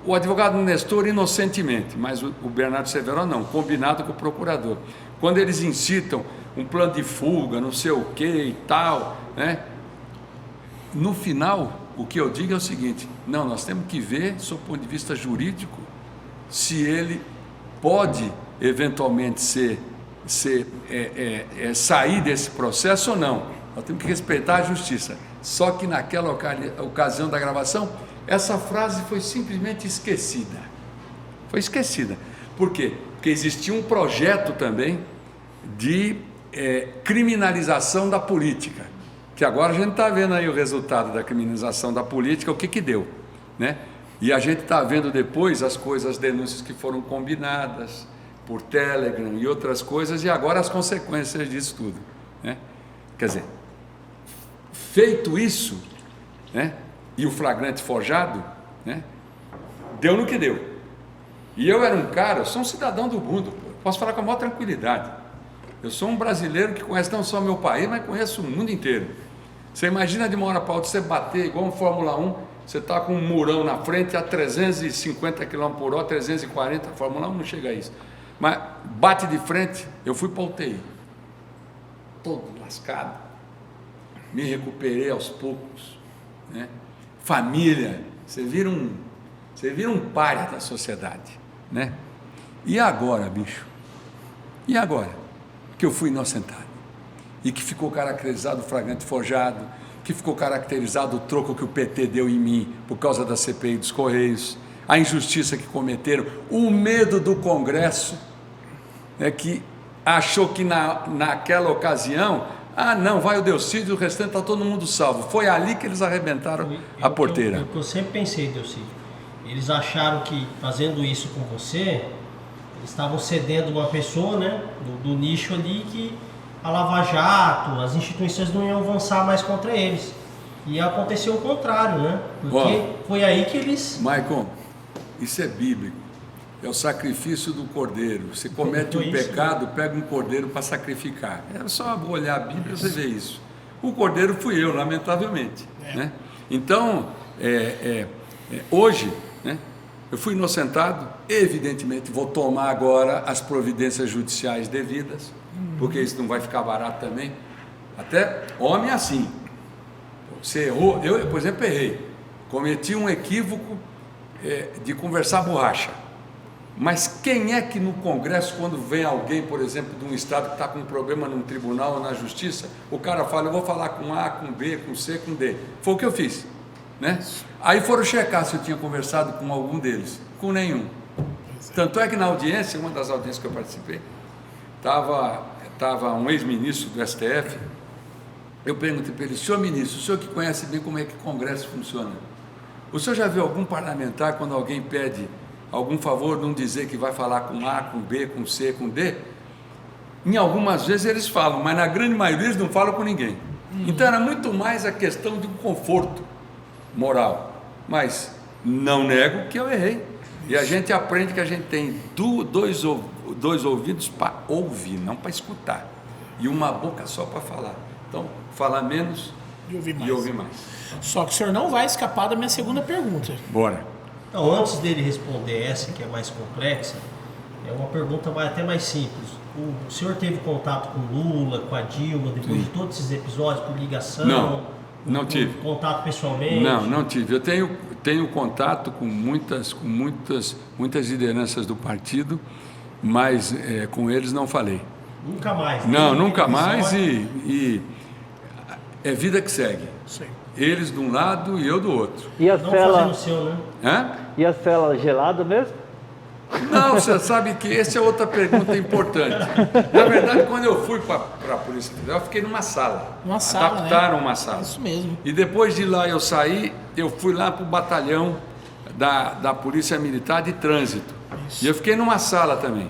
o advogado Nestor inocentemente, mas o Bernardo Cerveró não, combinado com o procurador. Quando eles incitam um plano de fuga, não sei o que e tal, né? No final, o que eu digo é o seguinte, não, nós temos que ver, sob o ponto de vista jurídico, se ele pode eventualmente sair desse processo ou não. Nós temos que respeitar a justiça. Só que naquela ocasião da gravação, essa frase foi simplesmente esquecida. Foi esquecida. Por quê? Porque existia um projeto também de criminalização da política, que agora a gente está vendo aí o resultado da criminalização da política, o que deu, né? E a gente está vendo depois as denúncias que foram combinadas por Telegram e outras coisas, e agora as consequências disso tudo, né? Quer dizer, feito isso, né? E o flagrante forjado, né? Deu no que deu. E eu era um cara, eu sou um cidadão do mundo, posso falar com a maior tranquilidade. Eu sou um brasileiro que conhece não só meu país, mas conhece o mundo inteiro. Você imagina de uma hora para outra você bater igual um Fórmula 1, você está com um murão na frente a 350 km por hora, 340, a Fórmula 1 não chega a isso. Mas bate de frente, eu fui para a UTI, todo lascado, me recuperei aos poucos, né? Família, você vira um pária da sociedade, né? E agora, bicho? E agora? Que eu fui inocentado. E que ficou caracterizado o flagrante forjado, que ficou caracterizado o troco que o PT deu em mim por causa da CPI dos Correios, a injustiça que cometeram, o medo do Congresso, que achou que naquela ocasião, não, vai o Delcídio, o restante está todo mundo salvo. Foi ali que eles arrebentaram a porteira. O que eu sempre pensei, Delcídio, eles acharam que fazendo isso com você, eles estavam cedendo uma pessoa, né, do nicho ali, que a Lava Jato, as instituições não iam avançar mais contra eles. E aconteceu o contrário, né? Porque foi aí que eles... Maicon, isso é bíblico. É o sacrifício do cordeiro. Você comete um pecado, pega um cordeiro para sacrificar. É só olhar a Bíblia, você vê isso. O cordeiro fui eu, lamentavelmente. Né? Então, hoje, né, eu fui inocentado. Evidentemente, vou tomar agora as providências judiciais devidas, porque isso não vai ficar barato também. Até homem assim. Você errou, eu, por exemplo, errei. Cometi um equívoco de conversar borracha. Mas quem é que no Congresso, quando vem alguém, por exemplo, de um estado que está com um problema num tribunal ou na justiça, o cara fala, eu vou falar com A, com B, com C, com D. Foi o que eu fiz, né? Aí foram checar se eu tinha conversado com algum deles. Com nenhum. Tanto é que na audiência, uma das audiências que eu participei, estava um ex-ministro do STF. Eu perguntei para ele, senhor ministro, o senhor que conhece bem como é que o Congresso funciona, o senhor já viu algum parlamentar, quando alguém pede algum favor, não dizer que vai falar com A, com B, com C, com D? Em algumas vezes eles falam, mas na grande maioria eles não falam com ninguém. Então era muito mais a questão de um conforto moral. Mas não nego que eu errei. E a gente aprende que a gente tem dois ouvidos para ouvir, não para escutar. E uma boca só para falar. Então, falar menos e ouvir mais. Só que o senhor não vai escapar da minha segunda pergunta. Bora. Então, antes dele responder essa, que é mais complexa, é uma pergunta até mais simples. O senhor teve contato com Lula, com a Dilma, depois de todos esses episódios, por ligação? Não tive. Contato pessoalmente? Não tive. Eu tenho contato com muitas lideranças do partido, mas com eles não falei. Nunca mais? Não, nunca mais e é vida que segue. Sim. Eles de um lado e eu do outro. E a Não cela... fazendo o seu, né? Hã? E a cela gelada mesmo? Não, você sabe que essa é outra pergunta importante. Na verdade, quando eu fui para a Polícia Federal, eu fiquei numa sala. Uma sala, Adaptaram né? uma sala. Isso mesmo. E depois de lá eu saí, eu fui lá para o batalhão da Polícia Militar de Trânsito. Isso. E eu fiquei numa sala também.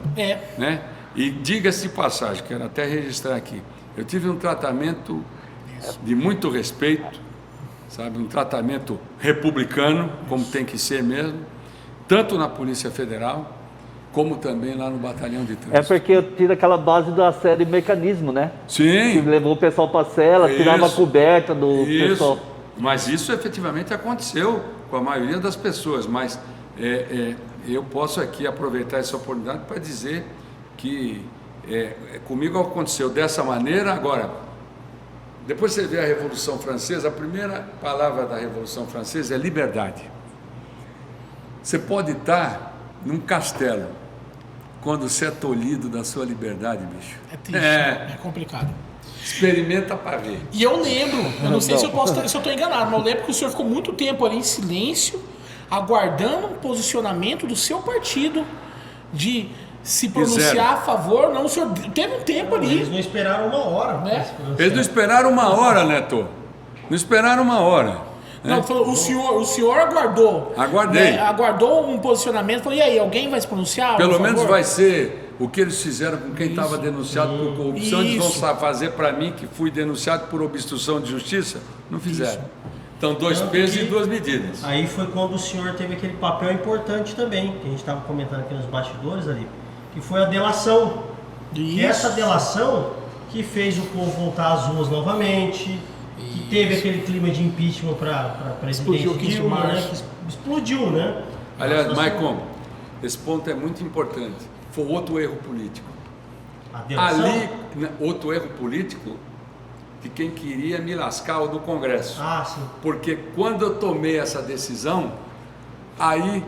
Né? E diga-se de passagem, quero até registrar aqui, eu tive um tratamento de muito respeito, sabe, um tratamento republicano, como tem que ser mesmo, tanto na Polícia Federal, como também lá no Batalhão de Trânsito. É porque eu tive aquela base da série Mecanismo, né? Sim. Que levou o pessoal para a cela, tirava a coberta do pessoal. Mas isso efetivamente aconteceu com a maioria das pessoas, mas eu posso aqui aproveitar essa oportunidade para dizer que comigo aconteceu dessa maneira. Agora, depois você vê a Revolução Francesa, a primeira palavra da Revolução Francesa é liberdade. Você pode estar num castelo quando você é tolhido da sua liberdade, bicho. É triste, é complicado. Experimenta para ver. E eu lembro, eu não sei se eu estou enganado, mas eu lembro que o senhor ficou muito tempo ali em silêncio, aguardando um posicionamento do seu partido de se pronunciar a favor. Não, o senhor teve um tempo ali. Eles não esperaram uma hora. Né? Eles não esperaram uma hora, Neto. Não esperaram uma hora. Não, o senhor aguardou. Aguardei. Né? Aguardou um posicionamento. Falou, e aí, alguém vai se pronunciar? Pelo menos vai ser o que eles fizeram com quem estava denunciado por corrupção. Eles vão fazer para mim, que fui denunciado por obstrução de justiça. Não fizeram. Então, 2 pesos e 2 medidas. Aí foi quando o senhor teve aquele papel importante também, que a gente estava comentando aqui nos bastidores ali, que foi a delação. E essa delação que fez o povo voltar às ruas novamente, que teve aquele clima de impeachment para presidente Dilma, né? Que explodiu, né? Aliás, Maicon, esse ponto é muito importante. Foi outro erro político. A delação? Ali, outro erro político de quem queria me lascar o do Congresso. Ah, sim. Porque quando eu tomei essa decisão, aí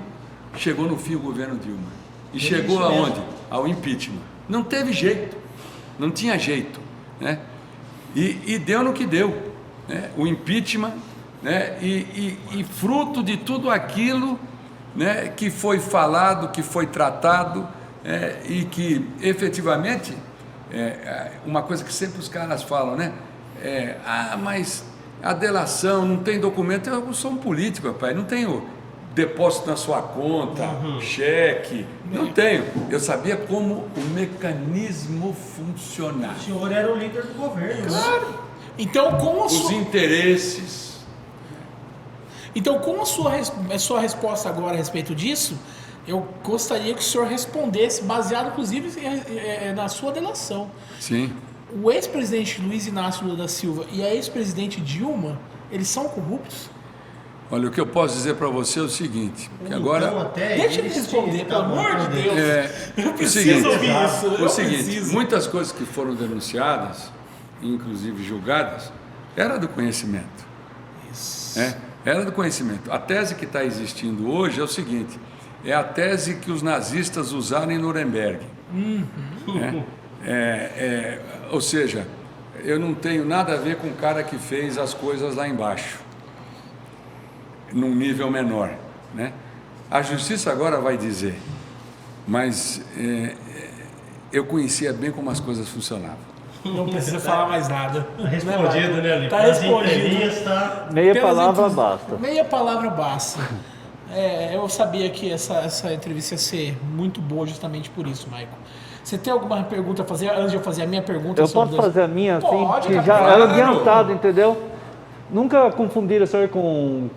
chegou no fim o governo Dilma. E chegou aonde? Ao impeachment. Não teve jeito, não tinha jeito, né? E deu no que deu, né? O impeachment, né? E fruto de tudo aquilo, né, que foi falado, que foi tratado, e que efetivamente, uma coisa que sempre os caras falam, né? Mas a delação, não tem documento. Eu sou um político, rapaz, não tenho depósito na sua conta, cheque, não tenho. Eu sabia como o mecanismo funcionava. O senhor era o líder do governo. Claro. Então, com a Os interesses. Então, com a sua resposta agora a respeito disso, eu gostaria que o senhor respondesse, baseado inclusive na sua delação. Sim. O ex-presidente Luiz Inácio Lula da Silva e a ex-presidente Dilma, eles são corruptos? Olha, o que eu posso dizer para você é o seguinte, que Então, agora... até Deixa ele responder, pelo amor de Deus. Eu preciso ouvir isso. O seguinte, muitas coisas que foram denunciadas, inclusive julgadas, era do conhecimento. Isso. Era do conhecimento. A tese que está existindo hoje é o seguinte, é a tese que os nazistas usaram em Nuremberg. Ou seja, eu não tenho nada a ver com o cara que fez as coisas lá embaixo, num nível menor, né? A justiça agora vai dizer, mas eu conhecia bem como as coisas funcionavam. Não precisa falar mais nada. Respondido, né, Ali? Tá respondido. Meia palavra basta. Meia palavra basta. Eu sabia que essa entrevista ia ser muito boa justamente por isso, Maicon. Você tem alguma pergunta a fazer antes de eu fazer a minha pergunta? Eu posso fazer a minha, assim, Pode, que cara, já claro. era adiantado, entendeu? Nunca confundiram o senhor com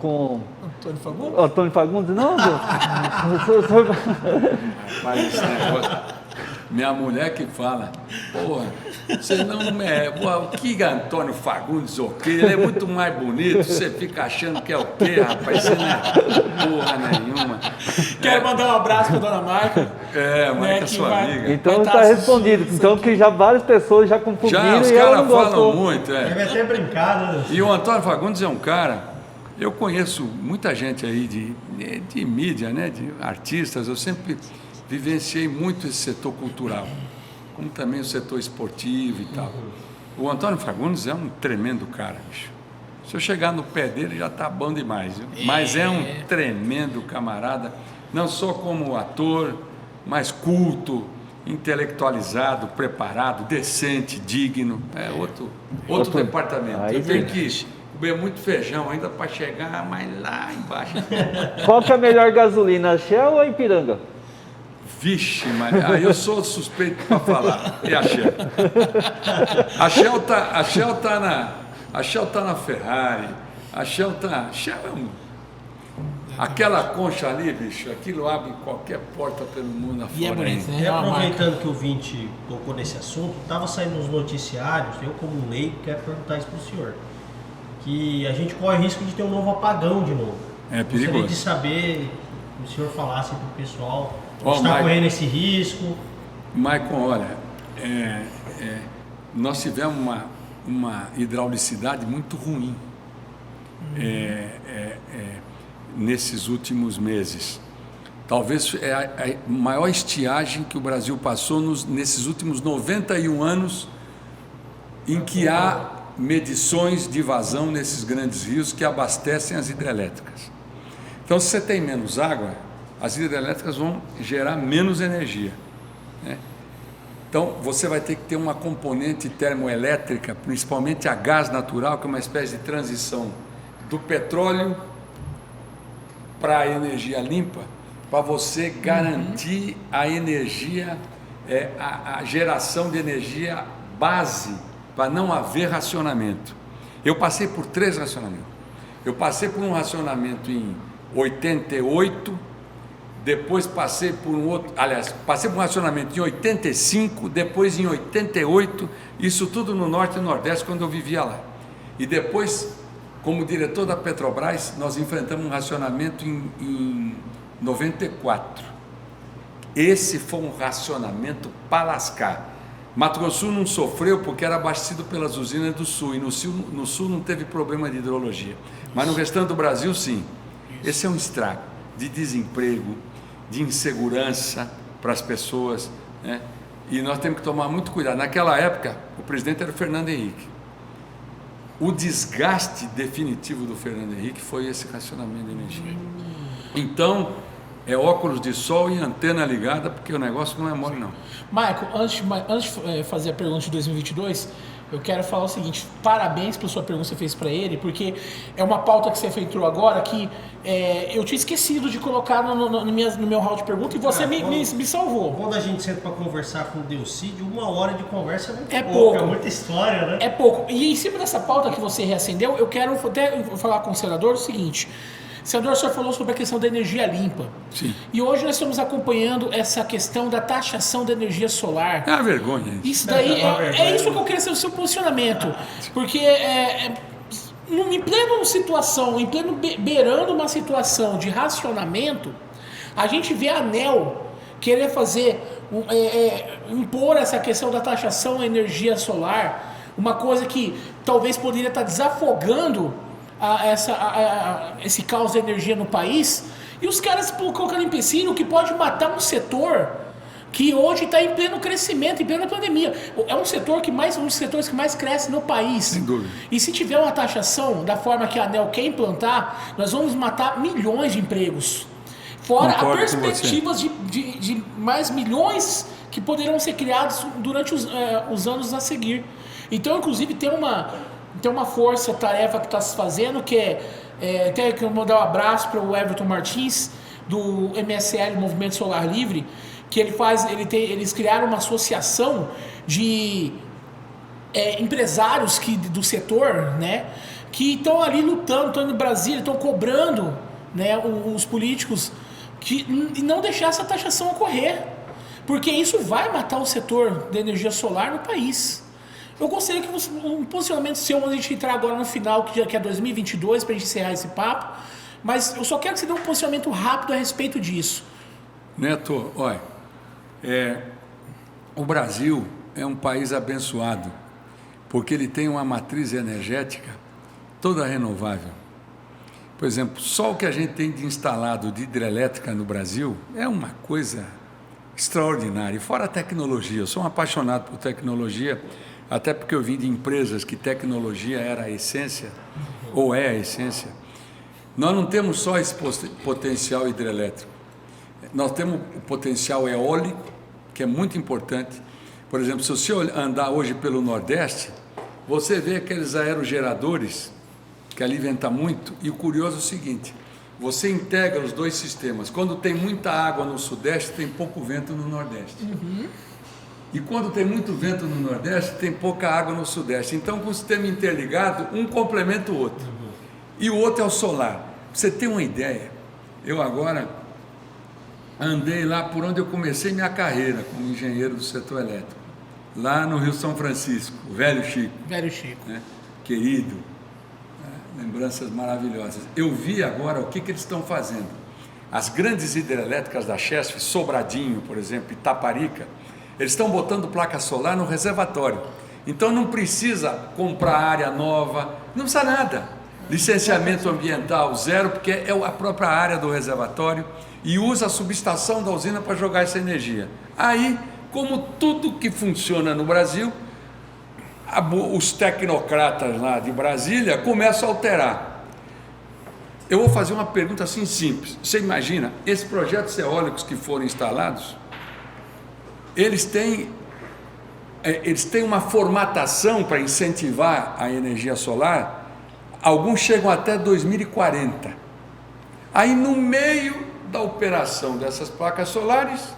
Antônio Fagundes? Antônio Fagundes? Não, Rapaz, esse negócio... Minha mulher que fala, porra, você não o que Antônio Fagundes o quê? Ele é muito mais bonito, você fica achando que é o quê, rapaz? Você não é porra nenhuma. Quero mandar um abraço para dona Marca. Marca sua amiga. então está respondido. Então que já várias pessoas já confundiram Os e ela caras não falam gostou. muito, Deve até brincar, né? E o Antônio Fagundes é um cara, eu conheço muita gente aí de mídia, né, de artistas, eu sempre vivenciei muito esse setor cultural, como também o setor esportivo e tal. O Antônio Fagundes é um tremendo cara, bicho. Se eu chegar no pé dele já tá bom demais, viu? Mas é um tremendo camarada, não só como ator, mas culto, intelectualizado, preparado, decente, digno. É outro departamento. Aí Eu tenho sim. que comer muito feijão ainda para chegar mais lá embaixo. Qual que é a melhor gasolina, a Shell ou a Ipiranga? Vixe, Maria, eu sou suspeito para falar. É a Shell. A Shell tá na Ferrari. A Shell é aquela concha ali, bicho, aquilo abre qualquer porta pelo mundo afora. E é bonito, ainda. né? E É uma aproveitando que o Vinte tocou nesse assunto, estava saindo nos noticiários, eu como leigo quero perguntar isso para o senhor, que a gente corre risco de ter um novo apagão de novo. É Gostaria perigoso. de saber, que o senhor falasse para o pessoal, Ó, está Maicon. correndo esse risco. Maicon, olha, nós tivemos uma hidraulicidade muito ruim nesses últimos meses. Talvez é a maior estiagem que o Brasil passou nesses últimos 91 anos em que há medições de vazão nesses grandes rios que abastecem as hidrelétricas. Então, se você tem menos água, as hidrelétricas vão gerar menos energia, né? Então, você vai ter que ter uma componente termoelétrica, principalmente a gás natural, que é uma espécie de transição do petróleo para a energia limpa, para você garantir a energia, a geração de energia base, para não haver racionamento. Eu passei por 3 racionamentos. Eu passei por um racionamento em 88, depois passei por um outro, passei por um racionamento em 85, depois em 88, isso tudo no Norte e Nordeste, quando eu vivia lá. E depois, como diretor da Petrobras, nós enfrentamos um racionamento em 94. Esse foi um racionamento para lascar. Mato Grosso do Sul não sofreu porque era abastecido pelas usinas do Sul, e no Sul não teve problema de hidrologia, mas no restante do Brasil sim. Esse é um estrago de desemprego, de insegurança, para as pessoas, né? E nós temos que tomar muito cuidado. Naquela época, o presidente era o Fernando Henrique. O desgaste definitivo do Fernando Henrique foi esse racionamento de energia. Então, é óculos de sol e antena ligada, porque o negócio não é mole, não. Michael, antes de fazer a pergunta de 2022, eu quero falar o seguinte: parabéns pela sua pergunta que você fez para ele, porque é uma pauta que você entrou agora que eu tinha esquecido de colocar no meu hall de pergunta e você me salvou. Quando a gente senta para conversar com o Delcídio, 1 hora de conversa é muito pouco. É muita história, né? É pouco. E em cima dessa pauta que você reacendeu, eu quero até falar com o senador o seguinte. Senador, o senhor falou sobre a questão da energia limpa. Sim. E hoje nós estamos acompanhando essa questão da taxação da energia solar. É uma vergonha isso. Isso daí, é isso que eu queria saber o seu posicionamento. Porque em plena situação, beirando uma situação de racionamento, a gente vê a ANEEL querer fazer, impor essa questão da taxação da energia solar, uma coisa que talvez poderia estar desafogando esse caos de energia no país, e os caras colocando empecilho que pode matar um setor que hoje está em pleno crescimento, em plena pandemia. É um dos setores que mais cresce no país. Sem dúvida. E se tiver uma taxação da forma que a ANEEL quer implantar, nós vamos matar milhões de empregos. Fora as perspectivas de mais milhões que poderão ser criados durante os anos a seguir. Então, inclusive, tem uma força-tarefa que está se fazendo, que até que eu vou dar um abraço para o Everton Martins, do MSL, Movimento Solar Livre, que eles criaram uma associação de empresários do setor, né, que estão ali lutando, estão no Brasil, estão cobrando, né, os políticos e não deixar essa taxação ocorrer, porque isso vai matar o setor da energia solar no país. Eu gostaria que um posicionamento seu, antes de a gente entrar agora no final, que é 2022, para a gente encerrar esse papo, mas eu só quero que você dê um posicionamento rápido a respeito disso. Neto, olha, o Brasil é um país abençoado, porque ele tem uma matriz energética toda renovável. Por exemplo, só o que a gente tem de instalado de hidrelétrica no Brasil é uma coisa extraordinária. E fora a tecnologia, eu sou um apaixonado por tecnologia, até porque eu vim de empresas que tecnologia era a essência, ou é a essência. Nós não temos só esse potencial hidrelétrico, nós temos o potencial eólico, que é muito importante. Por exemplo, se você andar hoje pelo Nordeste, você vê aqueles aerogeradores que ali venta muito, e o curioso é o seguinte: você integra os dois sistemas. Quando tem muita água no Sudeste, tem pouco vento no Nordeste. Uhum. E quando tem muito vento no Nordeste, tem pouca água no Sudeste. Então, com o sistema interligado, um complementa o outro. Uhum. E o outro é o solar. Pra você ter uma ideia, eu agora andei lá por onde eu comecei minha carreira como engenheiro do setor elétrico, lá no Rio São Francisco, o Velho Chico. Velho Chico. Né? Querido, lembranças maravilhosas. Eu vi agora o que eles estão fazendo. As grandes hidrelétricas da Chesf, Sobradinho, por exemplo, Itaparica, eles estão botando placa solar no reservatório. Então não precisa comprar área nova, não precisa nada. Licenciamento ambiental zero, porque é a própria área do reservatório, e usa a subestação da usina para jogar essa energia. Aí, como tudo que funciona no Brasil, os tecnocratas lá de Brasília começam a alterar. Eu vou fazer uma pergunta assim simples. Você imagina, esses projetos eólicos que foram instalados, eles têm uma formatação para incentivar a energia solar. Alguns chegam até 2040. Aí, no meio da operação dessas placas solares,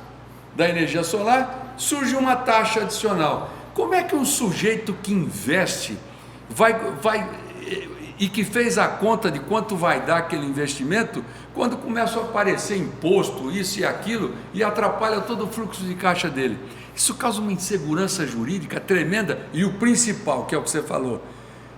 da energia solar, surge uma taxa adicional. Como é que um sujeito que investe e que fez a conta de quanto vai dar aquele investimento, quando começa a aparecer imposto, isso e aquilo, e atrapalha todo o fluxo de caixa dele? Isso causa uma insegurança jurídica tremenda. E o principal, que é o que você falou,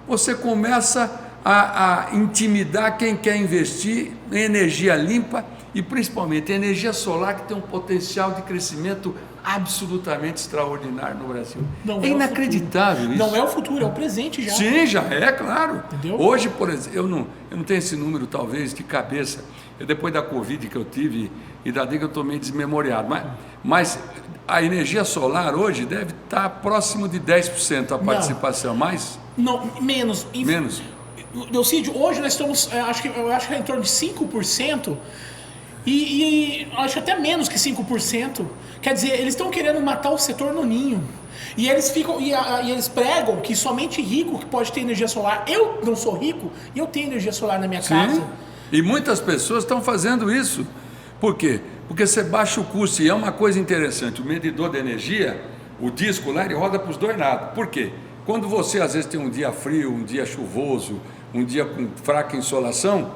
você começa a intimidar quem quer investir em energia limpa e principalmente em energia solar, que tem um potencial de crescimento absolutamente extraordinário no Brasil. É inacreditável isso. Não é o futuro, é o presente já. Sim, já é, claro. Entendeu? Hoje, por exemplo, eu não tenho esse número talvez de cabeça. Depois da Covid que eu tive, e dali que eu estou meio desmemoriado. Mas a energia solar hoje deve estar próximo de 10% a participação, mais? Não, menos. Menos? Delcídio, hoje nós estamos, eu acho que é em torno de 5%, e acho até menos que 5%. Quer dizer, eles estão querendo matar o setor no ninho. E eles ficam e eles pregam que somente rico que pode ter energia solar. Eu não sou rico e eu tenho energia solar na minha casa. E muitas pessoas estão fazendo isso. Por quê? Porque você baixa o custo. E é uma coisa interessante, o medidor de energia, o disco lá, ele roda para os dois lados. Por quê? Quando você às vezes tem um dia frio, um dia chuvoso, um dia com fraca insolação,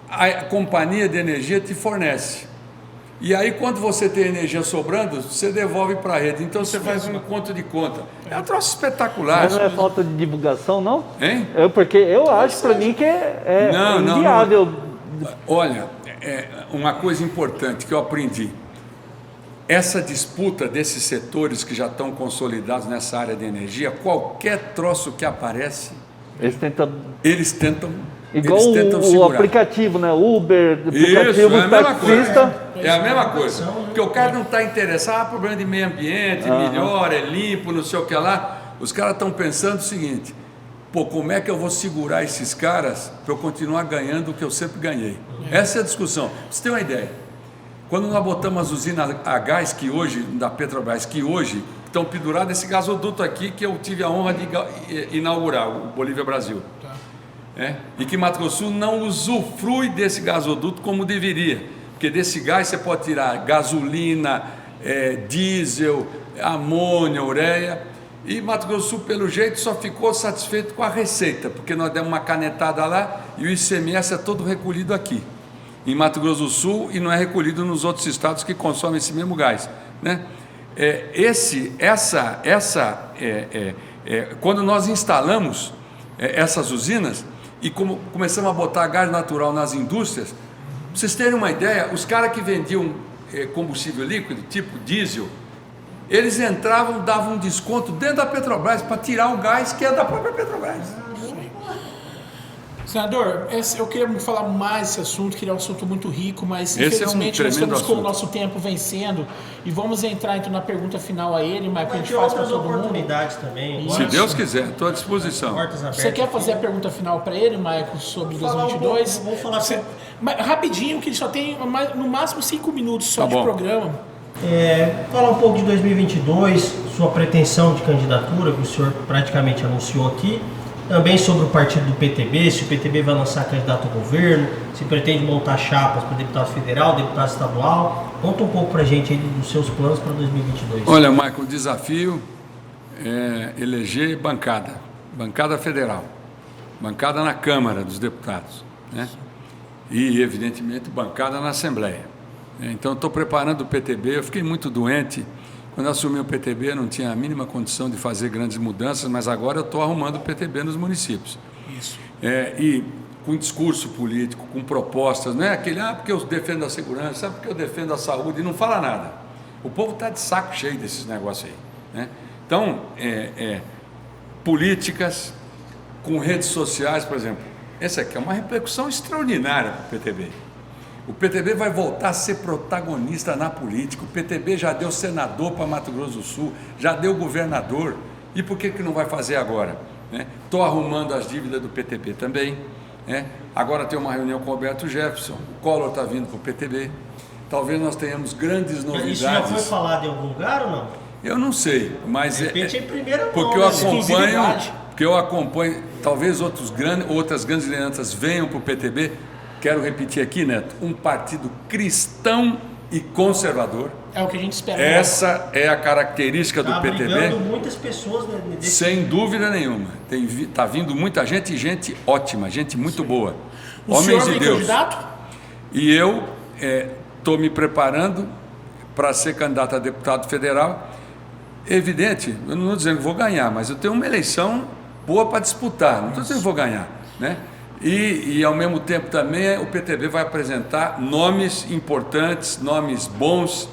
a companhia de energia te fornece. E aí quando você tem energia sobrando, você devolve para a rede. Então você faz um conto de conta. É um troço espetacular. Mas não é falta de divulgação, não? Hein? Porque eu acho para mim que é inviável. Olha, uma coisa importante que eu aprendi. Essa disputa desses setores que já estão consolidados nessa área de energia, qualquer troço que aparece, eles tentam igual o segurar. Aplicativo, né? Uber, aplicativo, do taxista. É a mesma coisa. Porque o cara não está interessado, problema de meio ambiente, melhor, é limpo, não sei o que lá. Os caras estão pensando o seguinte: pô, como é que eu vou segurar esses caras para eu continuar ganhando o que eu sempre ganhei? Essa é a discussão. Pra você ter uma ideia, quando nós botamos as usinas a gás que hoje, da Petrobras, que hoje estão pendurados esse gasoduto aqui que eu tive a honra de inaugurar, o Bolívia Brasil. E que Mato Grosso do Sul não usufrui desse gasoduto como deveria, porque desse gás você pode tirar gasolina, diesel, amônia, ureia, e Mato Grosso do Sul pelo jeito só ficou satisfeito com a receita, porque nós demos uma canetada lá e o ICMS é todo recolhido aqui em Mato Grosso do Sul e não é recolhido nos outros estados que consomem esse mesmo gás, né? Quando nós instalamos essas usinas e começamos a botar gás natural nas indústrias, pra vocês terem uma ideia, os caras que vendiam combustível líquido, tipo diesel, eles entravam, davam um desconto dentro da Petrobras para tirar o gás que é da própria Petrobras. Senador, eu queria falar mais desse assunto, que é um assunto muito rico, mas esse infelizmente nós estamos com o assunto. nosso tempo vencendo e vamos entrar então na pergunta final a ele, mas a gente faz para todo mundo. Oportunidades também. Se Deus quiser, estou à disposição. Você quer fazer a pergunta final para ele, Maicon, sobre 2022? Vou falar rapidinho, que ele só tem no máximo 5 minutos só de programa. Falar um pouco de 2022, sua pretensão de candidatura, que o senhor praticamente anunciou aqui. Também sobre o partido do PTB, se o PTB vai lançar candidato ao governo, se pretende montar chapas para deputado federal, deputado estadual. Conta um pouco para a gente aí dos seus planos para 2022. Olha, Maicon, o desafio é eleger bancada federal, bancada na Câmara dos Deputados, né? E, evidentemente, bancada na Assembleia. Então, estou preparando o PTB, eu fiquei muito doente. Quando eu assumi o PTB, eu não tinha a mínima condição de fazer grandes mudanças, mas agora eu estou arrumando o PTB nos municípios. Isso. E com discurso político, com propostas, não é aquele, porque eu defendo a segurança, sabe porque eu defendo a saúde, e não fala nada. O povo está de saco cheio desses negócios aí, né? Então, políticas com redes sociais, por exemplo, essa aqui é uma repercussão extraordinária para o PTB. O PTB vai voltar a ser protagonista na política. O PTB já deu senador para Mato Grosso do Sul, já deu governador. E por que não vai fazer agora? Estou arrumando as dívidas do PTB também. Agora tem uma reunião com o Roberto Jefferson. O Collor está vindo para o PTB. Talvez nós tenhamos grandes novidades. Isso já foi falado em algum lugar ou não? Eu não sei, mas de repente, em primeira mão, porque eu acompanho, talvez outras grandes lideranças venham para o PTB. Quero repetir aqui, Neto, um partido cristão e conservador. É o que a gente espera. Essa é a característica do PTB. Muitas pessoas, né, sem dúvida nenhuma. Está vindo muita gente e gente ótima, gente muito boa. O Homens senhor de Deus. Candidato? E eu estou me preparando para ser candidato a deputado federal. Evidente, eu não estou dizendo que vou ganhar, mas eu tenho uma eleição boa para disputar. Não estou dizendo que vou ganhar, né? E ao mesmo tempo também o PTB vai apresentar nomes importantes, nomes bons.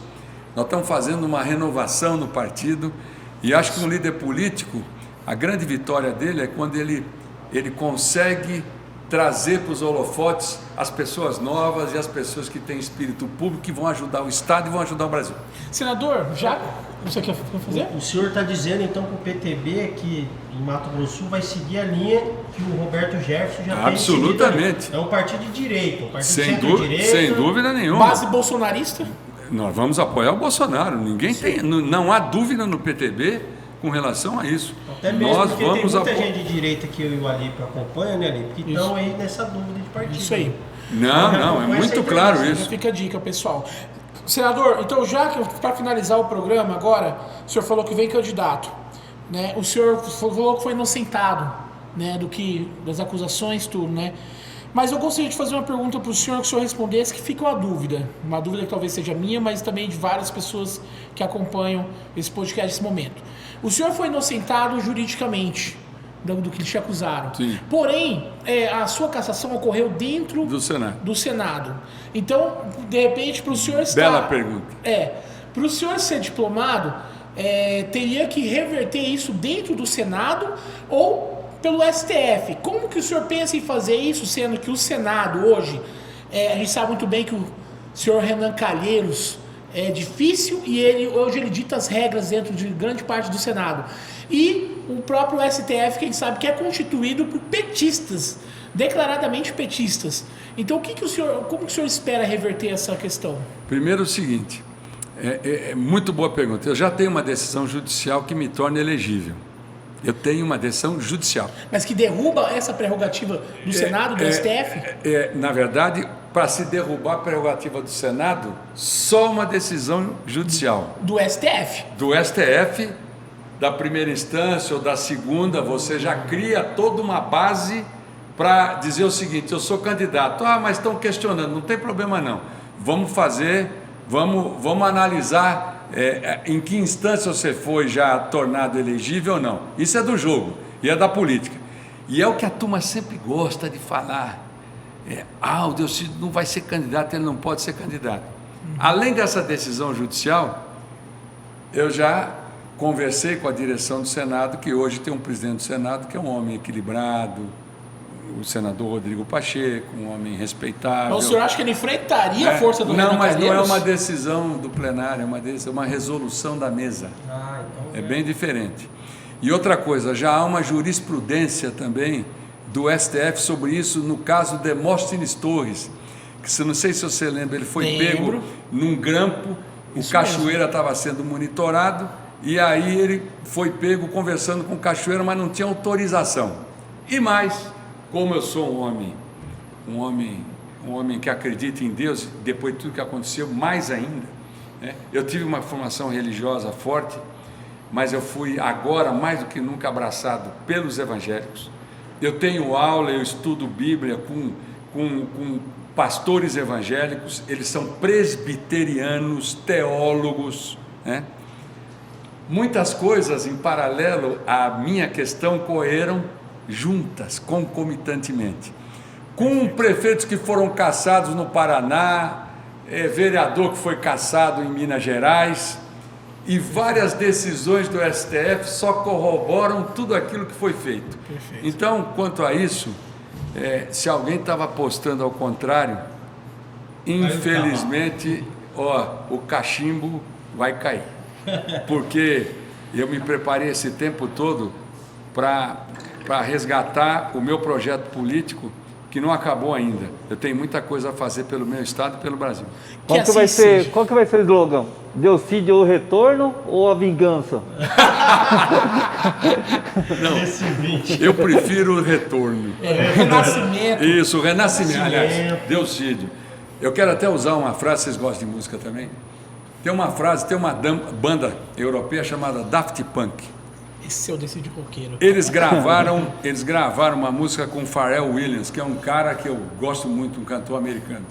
Nós estamos fazendo uma renovação no partido e acho que um líder político, a grande vitória dele é quando ele consegue trazer para os holofotes as pessoas novas e as pessoas que têm espírito público, que vão ajudar o Estado e vão ajudar o Brasil. Senador, já você quer fazer? O senhor está dizendo então que o PTB aqui em Mato Grosso do Sul vai seguir a linha que o Roberto Jefferson já tem seguido. Absolutamente. É um partido de direita, um partido Sem centro-direita. dúvida nenhuma. Base bolsonarista? Nós vamos apoiar o Bolsonaro. Não há dúvida no PTB com relação a isso. Até mesmo Nós porque vamos tem muita gente de direita que eu e o Alipe acompanham, né, Alipe? Que estão aí nessa dúvida de partido. Isso aí. Não, é muito claro isso. Fica a dica, pessoal. Senador, então já que para finalizar o programa agora, o senhor falou que vem candidato, né? O senhor falou que foi inocentado, né, das acusações, tudo, né? Mas eu gostaria de fazer uma pergunta para o senhor, que o senhor respondesse, que fica uma dúvida que talvez seja minha, mas também de várias pessoas que acompanham esse podcast nesse momento. O senhor foi inocentado juridicamente do que te acusaram. Sim. Porém, a sua cassação ocorreu dentro do Senado. Então, de repente, para o senhor estar... Bela pergunta. Para o senhor ser diplomado, teria que reverter isso dentro do Senado ou pelo STF. Como que o senhor pensa em fazer isso, sendo que o Senado hoje, a gente sabe muito bem que o senhor Renan Calheiros é difícil e hoje ele dita as regras dentro de grande parte do Senado. E o próprio STF, que a gente sabe que é constituído por petistas, declaradamente petistas. Então, como que o senhor espera reverter essa questão? Primeiro o seguinte, é muito boa pergunta. Eu já tenho uma decisão judicial que me torna elegível. Eu tenho uma decisão judicial. Mas que derruba essa prerrogativa do Senado, do STF? Na verdade, para se derrubar a prerrogativa do Senado, só uma decisão judicial. Do STF? Do STF, da primeira instância ou da segunda, você já cria toda uma base para dizer o seguinte: eu sou candidato. Mas estão questionando, não tem problema não. Vamos analisar em que instância você foi já tornado elegível ou não. Isso é do jogo e é da política. E é o que a turma sempre gosta de falar. O Delcídio não vai ser candidato, ele não pode ser candidato. Além dessa decisão judicial, eu já conversei com a direção do Senado, que hoje tem um presidente do Senado que é um homem equilibrado, o senador Rodrigo Pacheco, um homem respeitável. Mas o senhor acha que ele enfrentaria a força do Renan Não, mas Calheiros? não é uma decisão do plenário, é uma resolução da mesa. Então É bem diferente. E outra coisa, já há uma jurisprudência também do STF sobre isso, no caso de Demóstenes Torres, que não sei se você lembra, ele foi pego num grampo, o Cachoeira estava sendo monitorado, e aí ele foi pego conversando com o Cachoeira, mas não tinha autorização. E mais, como eu sou um homem que acredita em Deus, depois de tudo que aconteceu, mais ainda, né? Eu tive uma formação religiosa forte, mas eu fui agora mais do que nunca abraçado pelos evangélicos. Eu tenho aula, eu estudo Bíblia com pastores evangélicos, eles são presbiterianos, teólogos, né? Muitas coisas em paralelo à minha questão correram juntas, concomitantemente. Com prefeitos que foram cassados no Paraná, vereador que foi cassado em Minas Gerais, e várias decisões do STF só corroboram tudo aquilo que foi feito. Perfeito. Então, quanto a isso, se alguém estava apostando ao contrário, infelizmente, o cachimbo vai cair. Porque eu me preparei esse tempo todo para resgatar o meu projeto político, que não acabou ainda. Eu tenho muita coisa a fazer pelo meu estado e pelo Brasil. Qual que vai ser o slogan? Delcídio o retorno ou a vingança? Não, eu prefiro o retorno. Renascimento. Isso, o renascimento. Aliás, Delcídio. Eu quero até usar uma frase, vocês gostam de música também? Tem uma banda europeia chamada Daft Punk. Esse é o Delcídio roqueiro. Eles gravaram uma música com Pharrell Williams, que é um cara que eu gosto muito, um cantor americano.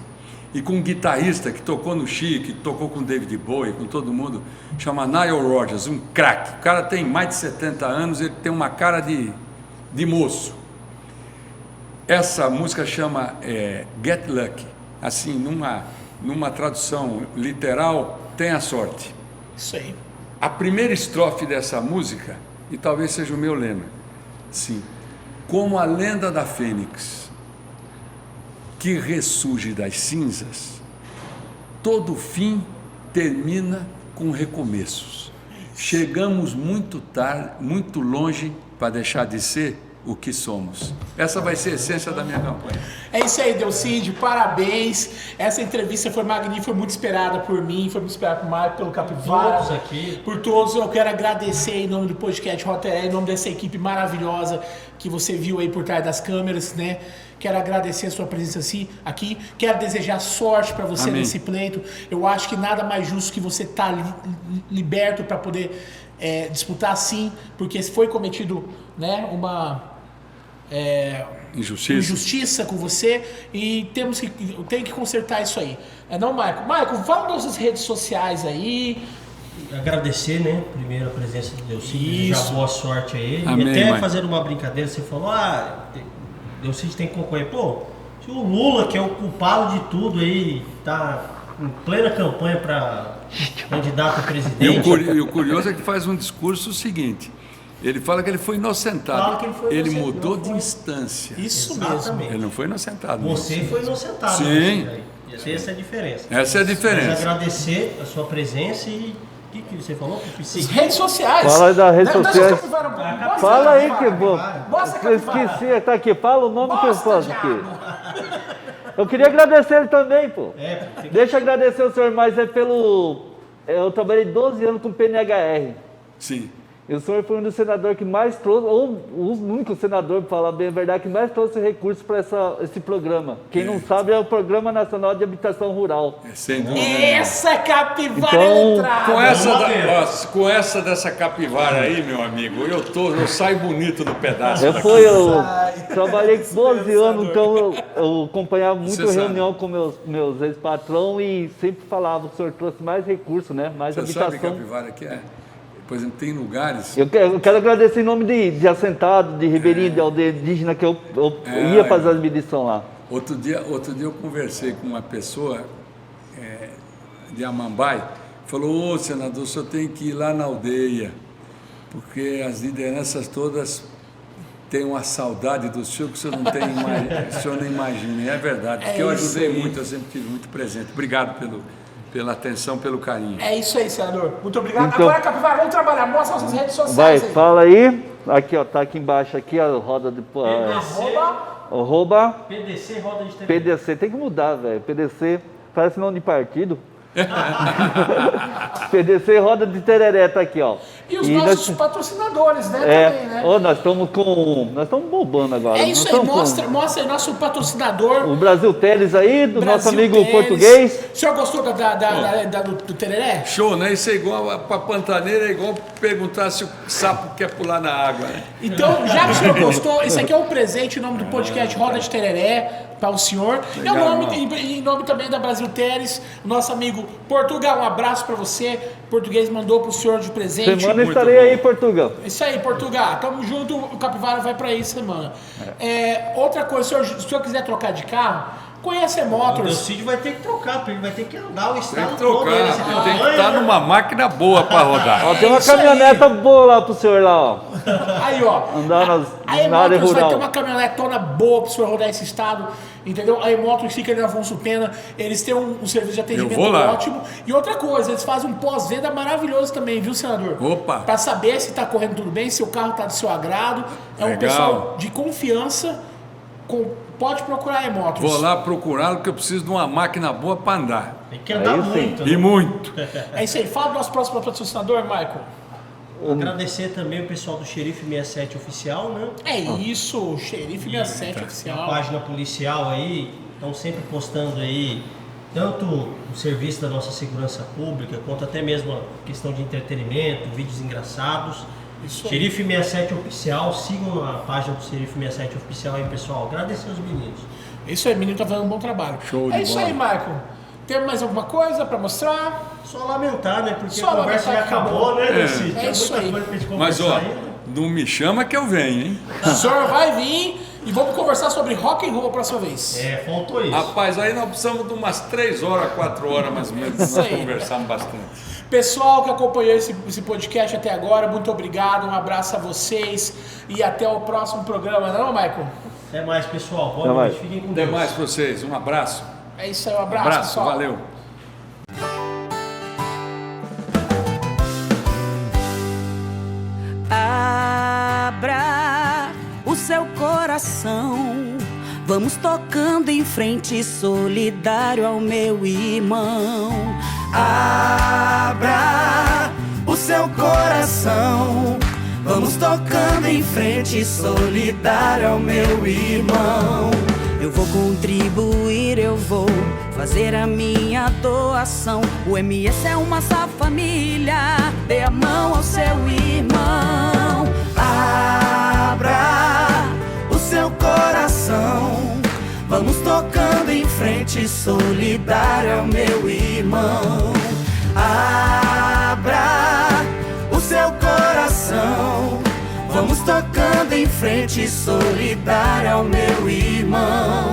E com um guitarrista que tocou no Chic, que tocou com David Bowie, com todo mundo, chama Nile Rodgers, um craque. O cara tem mais de 70 anos, ele tem uma cara de moço. Essa música chama Get Lucky. Assim, numa tradução literal, tenha sorte. Isso aí. A primeira estrofe dessa música, e talvez seja o meu lema, sim, como a lenda da Fênix, que ressurge das cinzas, todo fim termina com recomeços. Chegamos muito tarde, muito longe para deixar de ser o que somos. Essa vai ser a essência da minha campanha. É isso aí, Delcídio, parabéns. Essa entrevista foi magnífica, foi muito esperada por mim, foi muito esperada por Marco, pelo Capivara. Todos aqui. Por todos, eu quero agradecer em nome do podcast Roteré, em nome dessa equipe maravilhosa que você viu aí por trás das câmeras, né? Quero agradecer a sua presença aqui. Quero desejar sorte para você nesse pleito. Eu acho que nada mais justo que você estar liberto para poder disputar sim, porque foi cometido, né, uma injustiça com você e tem que consertar isso aí. Não, Marco? Marco, fala das nossas redes sociais aí. Agradecer, né, primeiro a presença de Delcídio, desejar boa sorte a ele. Amém, e até mãe. fazer uma brincadeira, você falou, Delcídio tem que concorrer. Pô, se o Lula, que é o culpado de tudo aí, tá em plena campanha para candidato a presidente... E o curioso é que faz um discurso seguinte, ele fala que ele foi inocentado, Fala que ele foi inocentado, mudou não de foi. instância. Isso Exatamente. mesmo. Ele não foi inocentado. Você foi inocentado. Sim. Né? Essa é a diferença. Essa é a diferença. Mas agradecer a sua presença e... O que você falou? As redes sociais. Fala das redes sociais. Mostra Fala a aí capivara. que bom. Mostra a Eu capivara. esqueci, tá aqui. Fala o nome que eu Mostra, faço diabo. aqui. Eu queria agradecer ele também, pô. Deixa eu agradecer o senhor, mas eu trabalhei 12 anos com o PNHR. Sim. E o senhor foi um dos senadores que mais trouxe, ou o único senador, para falar bem a verdade, que mais trouxe recursos para esse programa. Quem não sabe é o Programa Nacional de Habitação Rural. Sem dúvida. Essa capivara Então, letrada. Com essa dessa capivara aí, meu amigo, eu saio bonito do pedaço. Eu trabalhei 12 anos, então eu acompanhava muito Você reunião com meus ex-patrão e sempre falava que o senhor trouxe mais recursos, né? Mais Você sabe habitação. capivara que é? Por exemplo, tem lugares... Eu quero agradecer em nome de assentado, de ribeirinho, de aldeia indígena, que eu ia fazer as medições lá. Outro dia eu conversei com uma pessoa de Amambai, falou, senador, o senhor tem que ir lá na aldeia, porque as lideranças todas têm uma saudade do senhor que o senhor não imagina. E é verdade, porque eu ajudei muito, eu sempre tive muito presente. Obrigado pela atenção, pelo carinho. É isso aí, senador. Muito obrigado. Então, Agora, capivara, vamos trabalhar. Mostra nossas redes sociais Vai, aí. fala aí. Aqui, ó, tá aqui embaixo aqui a roda de... Arroba PDC Roda de TV. PDC, tem que mudar, velho. PDC parece nome de partido. PDC Roda de Tereré tá aqui, ó. E os nossos patrocinadores, né? Também, né? Nós estamos bombando agora. É isso aí, mostra aí nosso patrocinador. O Brasil Teles aí, do nosso Brasil amigo Teles. português. O senhor gostou do tereré? Show, né? Isso é igual para pantaneira, é igual perguntar se o sapo quer pular na água, né? Então, já que o senhor gostou, esse aqui é um presente em nome do podcast Roda de Tereré para o senhor. Legal, Em nome também da Brasil Teles, nosso amigo Portugal, um abraço para você. O português mandou para o senhor de presente. Semana estarei aí, Portugal. Isso aí, Portugal. Tamo junto, o Capivara vai para aí semana. Outra coisa, se o senhor quiser trocar de carro, conhece a O Motors. Delcídio vai ter que trocar, porque ele vai ter que andar o Tem estado que todo. trocar, Nesse tem que tamanho, estar né? numa máquina boa para rodar. Ó, tem uma isso aí. caminhoneta boa lá pro senhor lá, ó. Aí, ó. Andar A na área Emotors vai rural. ter uma caminhonetona boa pro senhor rodar esse estado, entendeu? A Emotors fica ali na Afonso Pena, eles têm um serviço de atendimento vou lá. ótimo. E outra coisa, eles fazem um pós-venda maravilhoso também, viu, senador? Opa! Pra saber se tá correndo tudo bem, se o carro tá do seu agrado. É um Legal. pessoal de confiança, pode procurar a Emotors. Vou lá procurá-lo, porque eu preciso de uma máquina boa para andar. Tem que andar Aí sim. muito. E Né? muito. É isso aí, fala do nosso próximo patrocinador, Michael. Agradecer também o pessoal do Xerife 67 Oficial, né? É isso, Xerife 67 A oficial. página policial aí, estão sempre postando aí tanto o serviço da nossa segurança pública, quanto até mesmo a questão de entretenimento, vídeos engraçados. Isso aí. Xerife 67 Oficial, sigam a página do Xerife 67 Oficial aí, pessoal. Agradecer aos meninos. Isso aí, menino tá fazendo um bom trabalho. Show de É isso bola. aí, Michael. Tem mais alguma coisa pra mostrar? Só lamentar, né? Porque Só a conversa já lamentar que acabou, né, Delcídio? É Tem isso muita aí. coisa pra gente Mas, conversar ó, ainda. não me chama que eu venho, hein? O senhor vai vir e vamos conversar sobre rock and roll a próxima vez. Faltou isso. Rapaz, aí nós precisamos de umas 3 horas, 4 horas mais ou menos, Isso nós aí. conversamos bastante. Pessoal que acompanhou esse podcast até agora, muito obrigado, um abraço a vocês e até o próximo programa, não, Michael? Até mais, pessoal. Boa Até noite. mais. Fiquem com Até Deus. mais pra vocês. Um abraço. É isso aí, um abraço, Abraço, pessoal. valeu. Abra o seu coração, vamos tocando em frente, solidário ao meu irmão. Abra o seu coração, vamos tocando em frente, solidário ao meu irmão. Eu vou contribuir, eu vou fazer a minha doação. O MS é uma só família, dê a mão ao seu irmão. Abra o seu coração, vamos tocando em frente, solidário ao meu irmão. Abra o seu coração, vamos tocando em frente, solidário ao meu irmão.